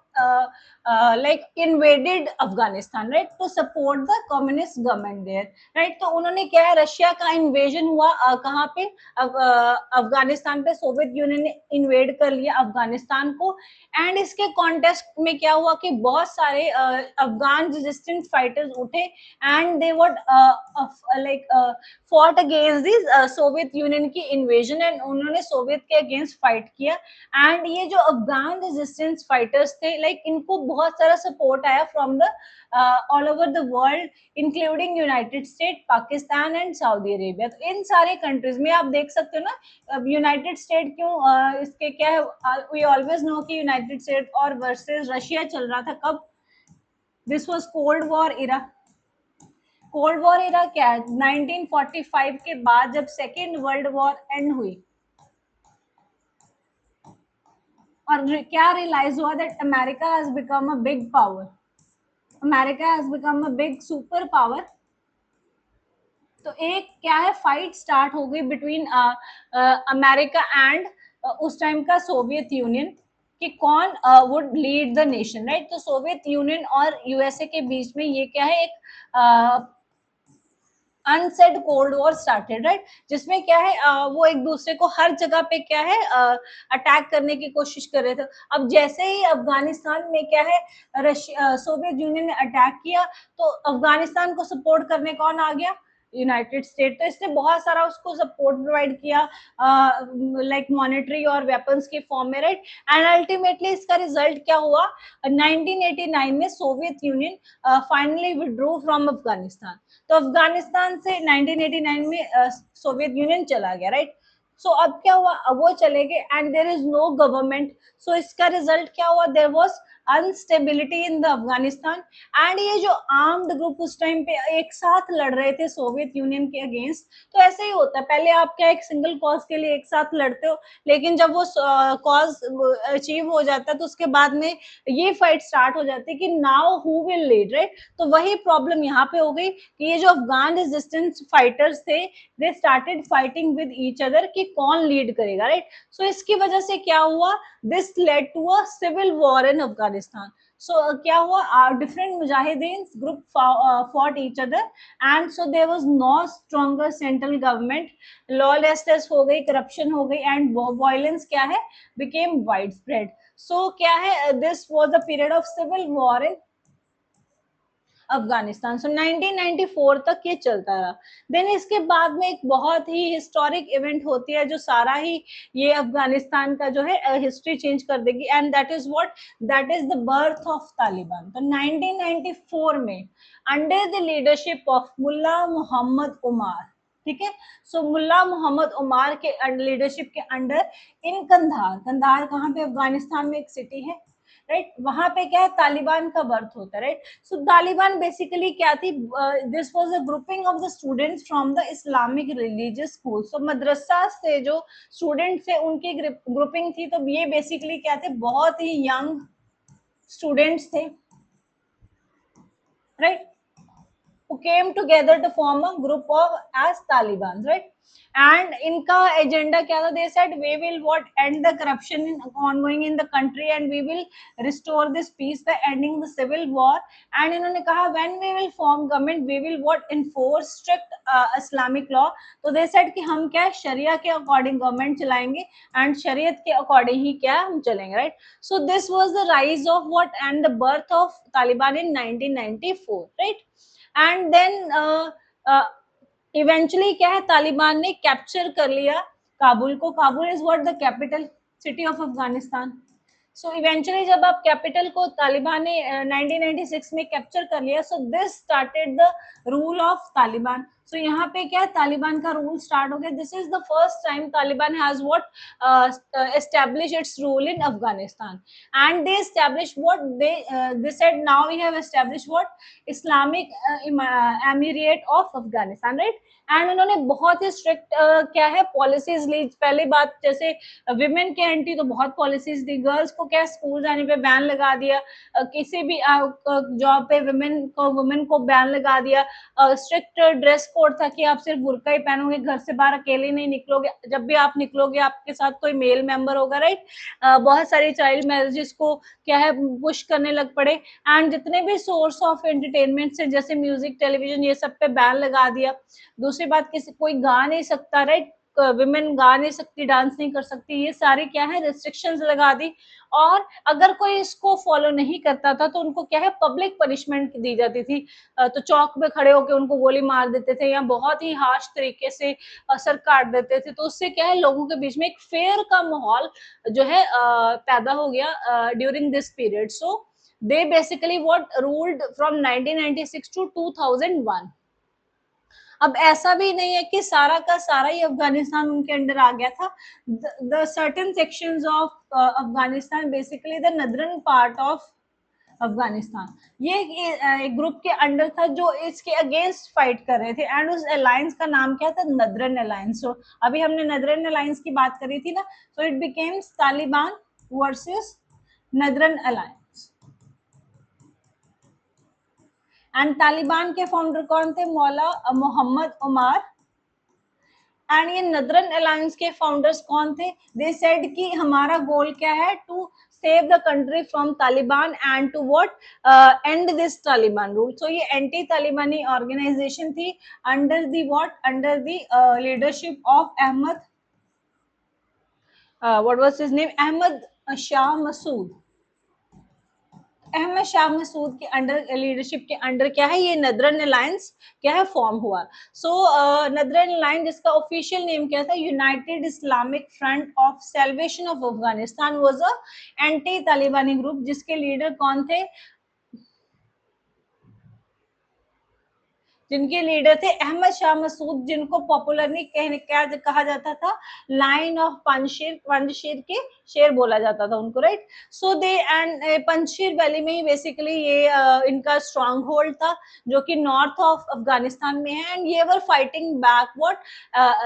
like invaded Afghanistan, right, to support the communist government there, right। तो उन्होंने क्या है रशिया का इन्वेजन हुआ कहाँ पे अफगानिस्तान पे, सोवियत यूनियन ने इन्वेड कर लिया अफगानिस्तान को। एंड इसके कॉन्टेक्स्ट में क्या हुआ कि बहुत सारे अफगान रेजिस्टेंट फाइटर्स उठे and they would like fought against this Soviet union की इन्वेजन, एंड उन्होंने सोवियत के अगेंस्ट फाइट किया। एंड ये जो अफगान रेजिस्टेंस फाइटर्स थे लाइक इनको बहुत सारा सपोर्ट आया from the all over the world including United state, Pakistan and Saudi Arabia. तो इन सारे कंट्रीज में आप देख सकते हो ना यूनाइटेड स्टेट क्यों इसके क्या है, वी ऑलवेज नो कि यूनाइटेड स्टेट और वर्सेस रशिया चल रहा था कब, this was Cold War era. Cold War era क्या है 1945 के बाद जब सेकेंड वर्ल्ड वॉर एंड हुई और क्या रियलाइज हुआ that America has become a big power, America has become a big super power. तो एक क्या है फाइट स्टार्ट हो गई बिटवीन अमेरिका एंड उस टाइम का सोवियत यूनियन। कि कौन would lead the nation, right. तो सोवियत यूनियन और यूएसए के बीच में ये क्या है, एक unsaid cold war started, right, जिसमें क्या है वो एक दूसरे को हर जगह पे क्या है अटैक करने की कोशिश कर रहे थे। अब जैसे ही अफगानिस्तान में क्या है रशिया सोवियत यूनियन ने अटैक किया, तो अफगानिस्तान को सपोर्ट करने कौन आ गया, यूनाइटेड स्टेट। तो इसने बहुत सारा उसको सपोर्ट प्रोवाइड किया, लाइक मॉनेटरी और वेपन्स के फॉर्म में, राइट। एंड अल्टीमेटली इसका रिजल्ट क्या हुआ, 1989 में Soviet union finally withdrew from Afghanistan. तो अफगानिस्तान से 1989 में सोवियत यूनियन चला गया, राइट। सो अब क्या हुआ, अब वो चले गए and there is no government. So इसका रिजल्ट क्या हुआ, there was instability in the Afghanistan. And ये जो आर्म्ड ग्रुप उस टाइम पे एक साथ लड़ रहे थे सोवियत यूनियन के अगेंस्ट, तो ऐसे ही होता है, पहले आप क्या एक सिंगल कॉज के लिए एक साथ लड़ते हो, लेकिन जब वो कॉज अचीव हो जाता है तो उसके बाद में ये फाइट स्टार्ट हो जाती है कि now who will lead, right. तो वही प्रॉब्लम यहाँ पे हो गई कि ये जो अफगान रेजिस्टेंस फाइटर्स थे, they started fighting with each other कि कौन लीड करेगा, राइट। सो इसकी वजह से क्या हुआ, this led to a civil war in Afghanistan. So क्या हुआ, डिफरेंट मुजाहिदीन group fought each other, and so there was no stronger central government, lawlessness हो गई, करप्शन हो गई, एंड वायलेंस क्या है became widespread. सो क्या है, this was the period of civil war in Afghanistan. So 1994 तक ये चलता रहा। देन इसके बाद में एक बहुत ही हिस्टोरिक इवेंट होती है जो सारा ही ये अफगानिस्तान का जो है हिस्ट्री चेंज कर देगी, and that is what, that is the birth of Taliban. तो 1994 में अंडर द लीडरशिप ऑफ मुल्ला मोहम्मद उमार, ठीक है। सो मुल्ला मोहम्मद उमार के लीडरशिप के अंडर इन कंधार, कंधार कहाँ पे, अफगानिस्तान में एक सिटी है, राइट, वहां पे क्या है तालिबान का बर्थ होता है, राइट। सो तालिबान बेसिकली क्या थी, this was a grouping of the students from the Islamic religious school. So मदरसा से जो स्टूडेंट्स थे उनकी ग्रुपिंग थी। तो ये बेसिकली क्या थे, बहुत ही यंग स्टूडेंट्स थे, right, who came together to form a group of as Taliban, right? And इनका एजेंडा क्या था, they said we will what end the corruption in ongoing in the country and we will restore this peace by ending the civil war. And इन्होंने कहा when we will form government we will what enforce strict Islamic law. तो they said कि हम क्या शरिया के according government चलाएंगे and शरीयत के अकॉर्डिंग ही क्या हम चलेंगे, right. So this was the rise of what and the birth of Taliban in 1994, right. And then eventually क्या है, तालिबान ने कैप्चर कर लिया काबुल को। Kabul is what the capital city of Afghanistan. So eventually जब आप कैपिटल को तालिबान ने 1996 में कैप्चर कर लिया, so this started the rule of Taliban. So यहाँ पे क्या है, तालिबान का रूल स्टार्ट हो गया। This is the first time Taliban has what establish its rule in Afghanistan, and they establish what they said now we have establish what Islamic emirate of Afghanistan, right. And उन्होंने बहुत ही strict क्या है पॉलिसीज ली। पहली बात, जैसे women के एंटी तो बहुत पॉलिसीज दी, गर्ल्स को क्या स्कूल जाने पे बैन लगा दिया, किसी भी जॉब पे वुमेन को बैन लगा दिया, स्ट्रिक्ट ड्रेस कोड था कि आप सिर्फ बुर्का ही पहनोगे, घर से बाहर अकेले नहीं निकलोगे, जब भी आप निकलोगे आपके साथ कोई मेल मेंबर होगा, राइट। बहुत सारी चाइल्ड मैरिजेस को क्या है पुश करने लग पड़े, एंड जितने भी सोर्स ऑफ एंटरटेनमेंट से जैसे म्यूजिक, टेलीविजन, ये सब पे बैन लगा दिया। दूसरी बात, किसी कोई गा नहीं सकता, राइट, विमेन गा नहीं सकती, डांस नहीं कर सकती, ये सारी क्या है रिस्ट्रिक्शंस लगा दी। और अगर कोई इसको फॉलो नहीं करता था तो उनको क्या है पब्लिक पनिशमेंट दी जाती थी। तो चौक पे खड़े होकर उनको गोली मार देते थे या बहुत ही हार्श तरीके से सर काट देते थे। तो उससे क्या है लोगों के बीच में एक फेयर का माहौल जो है पैदा हो गया during this period. So they basically what ruled from 1996 to 2001। अब ऐसा भी नहीं है कि सारा का सारा ही अफगानिस्तान उनके अंडर आ गया था। The certain sections of Afghanistan, basically the नदरन part of Afghanistan, ये एक ग्रुप के अंडर था जो इसके अगेंस्ट फाइट कर रहे थे, एंड उस अलायंस का नाम क्या था, नदरन अलायंस। सो अभी हमने नदरन अलायंस की बात करी थी ना, so it becomes Taliban versus नदरन alliance. And Taliban के फाउंडर कौन थे, मौला मोहम्मद उमार, एंड ये नदरन अलायंस के फाउंडर्स कौन थे? दे सेड कि हमारा गोल क्या है? To save the country from Taliban and to what end this Taliban rule. So ये anti Talibani organization थी under the what? Under the leadership of Ahmad what was his name? Ahmad Shah Massoud. Ahmad Shah Massoud के under leadership के under क्या है ये नदरन alliance क्या है form हुआ. सो नदरन अलायंस जिसका ऑफिशियल नेम क्या था? United Islamic front of salvation of Afghanistan was a anti तालिबानी ग्रुप जिसके लीडर कौन थे? जिनके लीडर थे अहमद शाह मसूद, जिनको पॉपुलरली क्या कहा जाता था? लाइन ऑफ पंजशीर, पंजशीर के शेर बोला जाता था उनको, right. So they and Panjshir valley में ही बेसिकली ये इनका स्ट्रॉन्ग होल्ड था जो कि नॉर्थ ऑफ अफगानिस्तान में है. एंड ये were fighting back what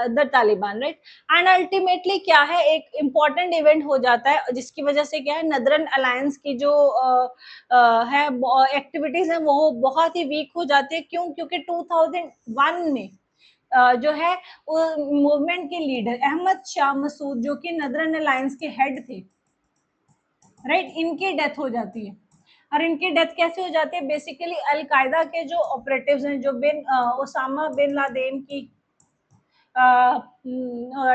the Taliban, right. And ultimately क्या है एक इम्पॉर्टेंट इवेंट हो जाता है जिसकी वजह से क्या है नदरन अलायंस की जो है एक्टिविटीज है वो बहुत ही वीक हो जाती है. क्यों? क्योंकि 2001 में जो है मूवमेंट के लीडर अहमद शाह मसूद जो कि नदरन अलायंस के हेड थे, राइट, इनकी डेथ हो जाती है. और इनकी डेथ कैसे हो जाती है? बेसिकली अलकायदा के जो ऑपरेटिव्स हैं जो ओसामा बिन लादेन की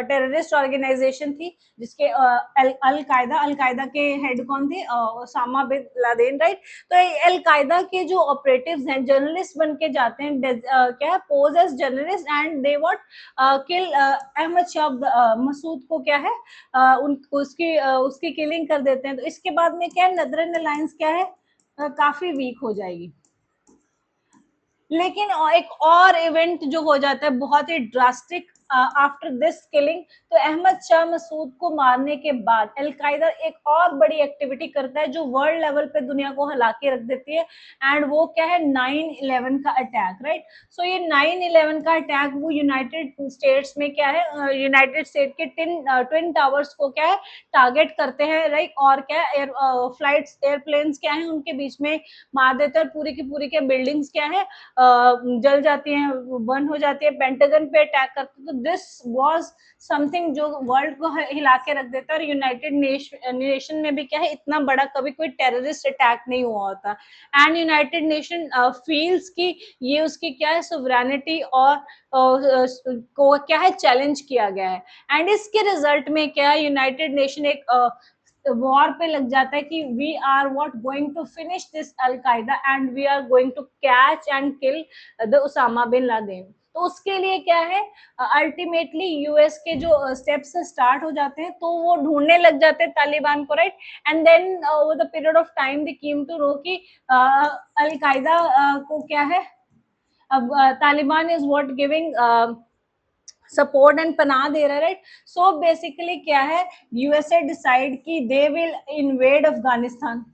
टेररिस्ट ऑर्गेनाइजेशन थी जिसके अल कायदा के हेड कौन थे? Osama bin Laden, right. तो अल कायदा के जो ऑपरेटिव्स हैं जर्नलिस्ट बन के जाते हैं क्या pose as journalist and they what kill Ahmad Shah Massoud को क्या है उसकी किलिंग कर देते हैं. तो इसके बाद में क्या है नदरन अलायंस क्या है काफी वीक हो जाएगी. लेकिन एक और इवेंट जो हो जाता है बहुत ही ड्रास्टिक आफ्टर दिस किलिंग. तो अहमद शाह मसूद को मारने के बाद अलकायदा एक और बड़ी एक्टिविटी करता है जो वर्ल्ड लेवल पे दुनिया को हिला के रख देती है. एंड वो क्या है 9/11 का अटैक, राइट. सो ये 9/11 का अटैक वो यूनाइटेड स्टेट्स में क्या है यूनाइटेड स्टेट के ट्विन टावर्स को क्या है टारगेट करते हैं, राइट. और क्या है फ्लाइट्स एयरप्लेन्स क्या है उनके बीच में मार देते हैं. पूरी की पूरी के बिल्डिंग्स क्या है जल जाती हैं, बर्न हो जाती है. पेंटागन पे अटैक करते. तो दिस वाज समथिंग जो वर्ल्ड को हिला के रख देता है. और यूनाइटेड नेशन में भी क्या है इतना बड़ा कभी कोई टेररिस्ट अटैक नहीं हुआ होता. एंड यूनाइटेड नेशन फील्स की ये उसकी क्या है सोवरेनिटी और को क्या है चैलेंज किया गया है. एंड इसके रिजल्ट में क्या है यूनाइटेड नेशन एक वॉर पे लग जाता है कि we are what going to finish this Al Qaeda and we are going to catch and kill the Osama bin Laden. तो उसके लिए क्या है अल्टीमेटली यूएस के जो स्टेप्स स्टार्ट हो जाते हैं तो वो ढूंढने लग जाते हैं तालिबान को, right. And then over the period of time they came to know कि अल कायदा को क्या है अब Taliban is what giving support and पनाह दे रहा है, राइट. सो बेसिकली क्या है यूएसए डिसाइड कि दे विल इन्वेड अफगानिस्तान.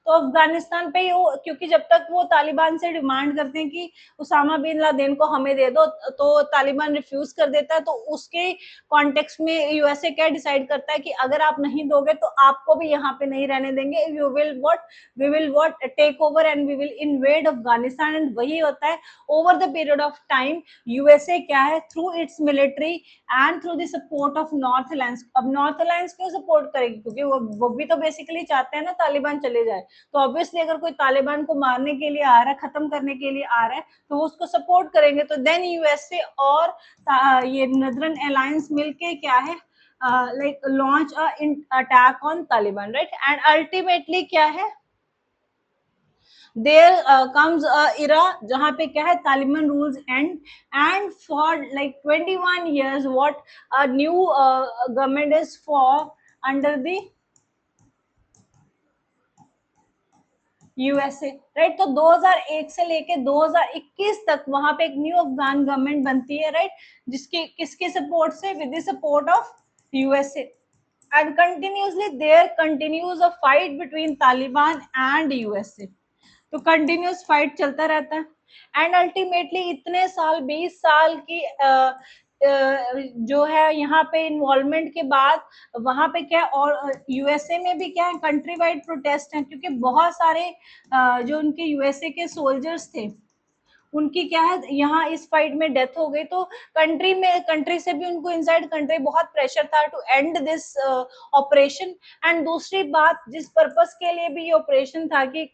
तो अफगानिस्तान पे क्योंकि जब तक वो तालिबान से डिमांड करते हैं कि उसामा बिन लादेन को हमें दे दो तो तालिबान रिफ्यूज कर देता है. तो उसके कॉन्टेक्स्ट में यूएसए क्या डिसाइड करता है कि अगर आप नहीं दोगे तो आपको भी यहाँ पे नहीं रहने देंगे. You will what we will what take over and we will invade Afghanistan. And वही होता है over the period of time USA क्या है through its military and through the support of north alliance. अब नॉर्थ अलायंस क्यों support करेगी? क्योंकि वो भी तो बेसिकली चाहते हैं ना तालिबान चले जाए. तो ऑब्वियसली अगर कोई तालिबान को मारने के लिए आ रहा है खत्म करने के लिए आ रहा है तो वो उसको सपोर्ट करेंगे. तो देन यूएसए और ये नदरन अलायंस मिलके क्या है like launch attack on Taliban, right. And ultimately क्या है there comes a era जहाँ पे क्या है Taliban rules and for like 21 years what a new government is for under the USA, right. तो 2001 से लेके 2021 तक वहां पे एक न्यू अफगान गवर्नमेंट बनती है, राइट. किसके सपोर्ट से? With the support of USA. And continuously there continues a fight between Taliban and USA. तो कंटिन्यूस फाइट चलता रहता है. एंड अल्टीमेटली इतने साल 20 साल की जो है यहाँ पे इन्वॉल्वमेंट के बाद वहां पे क्या और यूएसए में भी क्या है कंट्री वाइड प्रोटेस्ट है क्योंकि बहुत सारे जो उनके यूएसए के सोल्जर्स थे उनकी क्या है यहाँ इस फाइट में डेथ हो गई, तो कंट्री से भी उनको इनसाइड कंट्री बहुत प्रेशर था to end this operation. And दूसरी बात, जिस पर्पस के लिए भी ये ऑपरेशन था कि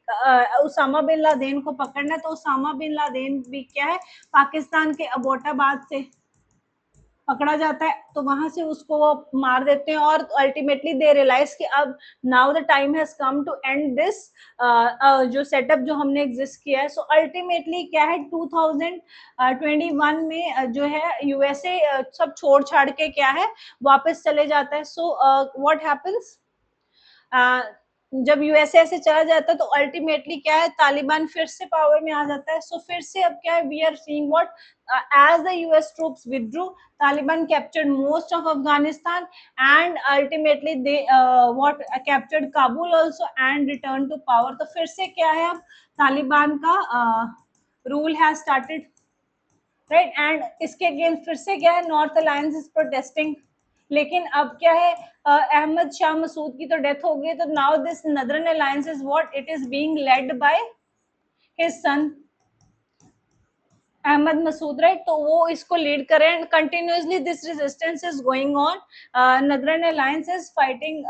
उसामा बिन लादेन को पकड़ना, तो उसामा बिन लादेन भी क्या है पाकिस्तान के अबोटाबाद से पकड़ा जाता है, तो वहां से उसको वो मार देते हैं। और अल्टीमेटली दे रियलाइज कि अब now the time has come to end this जो सेटअप जो हमने एग्जिस्ट किया है। सो अल्टीमेटली क्या है 2021 में जो है यूएसए सब छोड़ छाड़ के क्या है वापस चले जाता है। सो व्हाट हैपेंस, जब यूएसए से चला जाता है तो अल्टीमेटली क्या है तालिबान फिर से पावर में आ जाता है। सो फिर से अब क्या है we are seeing what as the US troops withdrew, Taliban captured most of Afghanistan and ultimately they what captured Kabul also and returned to power. तो फिर से क्या है अब तालिबान का rule has started, right. And इसके अगेंस्ट फिर से क्या है नॉर्थ अलायंस इज प्रोटेस्टिंग। लेकिन अब क्या है अहमद शाह मसूद की तो डेथ हो गई, तो now this northern alliance is what it is being led by his son Ahmad Massoud, right. तो वो इसको लीड करें and continuously this resistance is going on. Northern alliance is fighting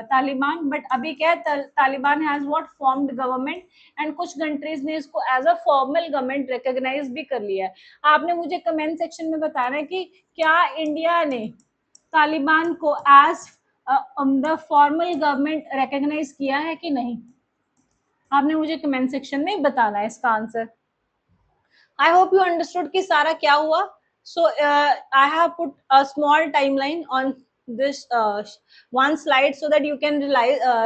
Taliban, but अभी क्या है Taliban has what formed government and कुछ countries ने इसको as a formal government recognize भी कर लिया है। आपने मुझे कमेंट सेक्शन में बताना है कि क्या इंडिया ने तालिबान को as the formal government recognize किया है कि नहीं, आपने मुझे कमेंट सेक्शन में बताना है इसका answer. I hope you understood कि सारा क्या हुआ. So I have put a small timeline on this one slide so that you can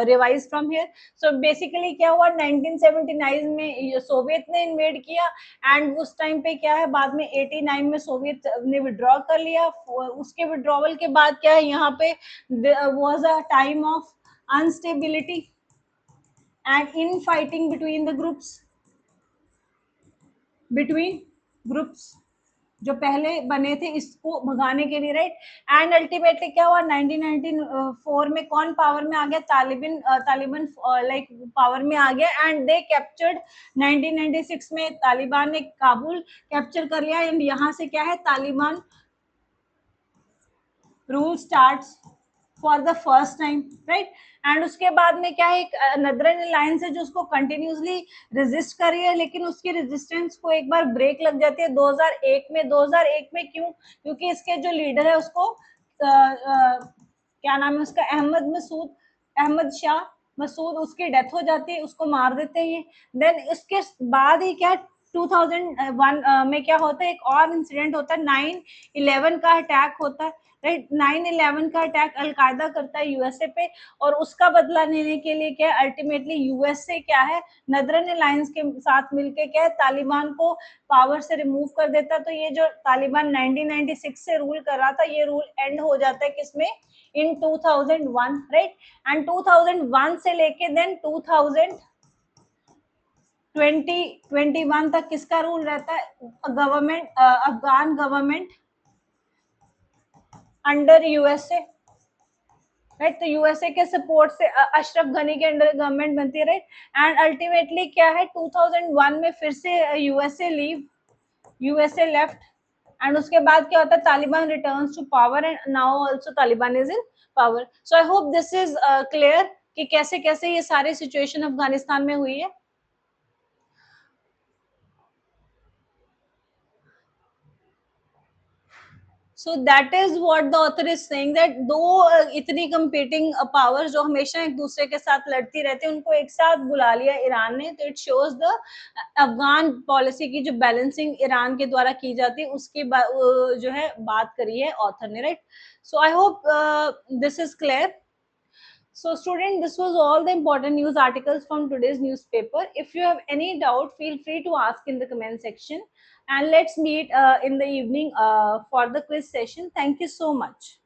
revise from here. So basically क्या हुआ 1979 में सोवियत ने इन्वेड किया एंड उस टाइम पे क्या है बाद में 89 में सोवियत ने विड्रॉ कर लिया। उसके विड्रॉवल के बाद क्या है यहाँ पे was a time of instability and infighting between the groups जो पहले बने थे इसको भगाने के लिए, राइट। एंड अल्टीमेटली क्या हुआ 1994 में कौन पावर में आ गया, तालिबान लाइक पावर में आ गया एंड दे कैप्चर्ड 1996 में तालिबान ने काबुल कैप्चर कर लिया एंड यहाँ से क्या है Taliban rule starts for the first time, right. And उसके बाद में क्या है एक नदरन अलायंस है जो उसको कंटिन्यूसली रेजिस्ट कर रही है, लेकिन उसकी रेजिस्टेंस को एक बार ब्रेक लग जाती है 2001 में क्यों, क्योंकि इसके जो लीडर है उसको क्या नाम है उसका अहमद शाह मसूद, उसकी डेथ हो जाती है, उसको मार देते हैं। देन इसके बाद ही क्या 2001 में क्या होता है एक और इंसिडेंट होता है 9/11 का अटैक होता है, राइट। 9/11 का अटैक अलकायदा करता है यूएसए पे और उसका बदला लेने के लिए क्या अल्टीमेटली यूएसए क्या है नदरन अलायंस के साथ मिलके क्या है तालिबान को पावर से रिमूव कर देता। तो ये जो तालिबान 1996 से रूल कर रहा था ये रूल एंड हो जाता है किसमें इन 2001, राइट। एंड 2001 से लेके देन 2021 तक किसका रूल रहता है government Afghan government under USA, right. तो यूएसए के सपोर्ट से अशरफ गनी के अंडर गवर्नमेंट बनती है, राइट। एंड अल्टीमेटली क्या है 2001 में फिर से यूएसए लेफ्ट एंड उसके बाद क्या होता है Taliban returns to power and now also Taliban is in power. So I hope this is clear कि कैसे कैसे ये सारे सिचुएशन अफगानिस्तान में हुई है। So that is what the author is saying that दो इतनी कंपीटिंग पावर्स जो हमेशा एक दूसरे के साथ लड़ती रहती है उनको एक साथ बुला लिया ईरान ने, तो it shows the Afghan policy की जो बैलेंसिंग ईरान के द्वारा की जाती है उसकी जो है बात करी है ऑथर ने, right. So I hope this is clear. So student, this was all the important news articles from today's newspaper. If you have any doubt, feel free to ask in the comment section and let's meet in the evening for the quiz session. Thank you so much.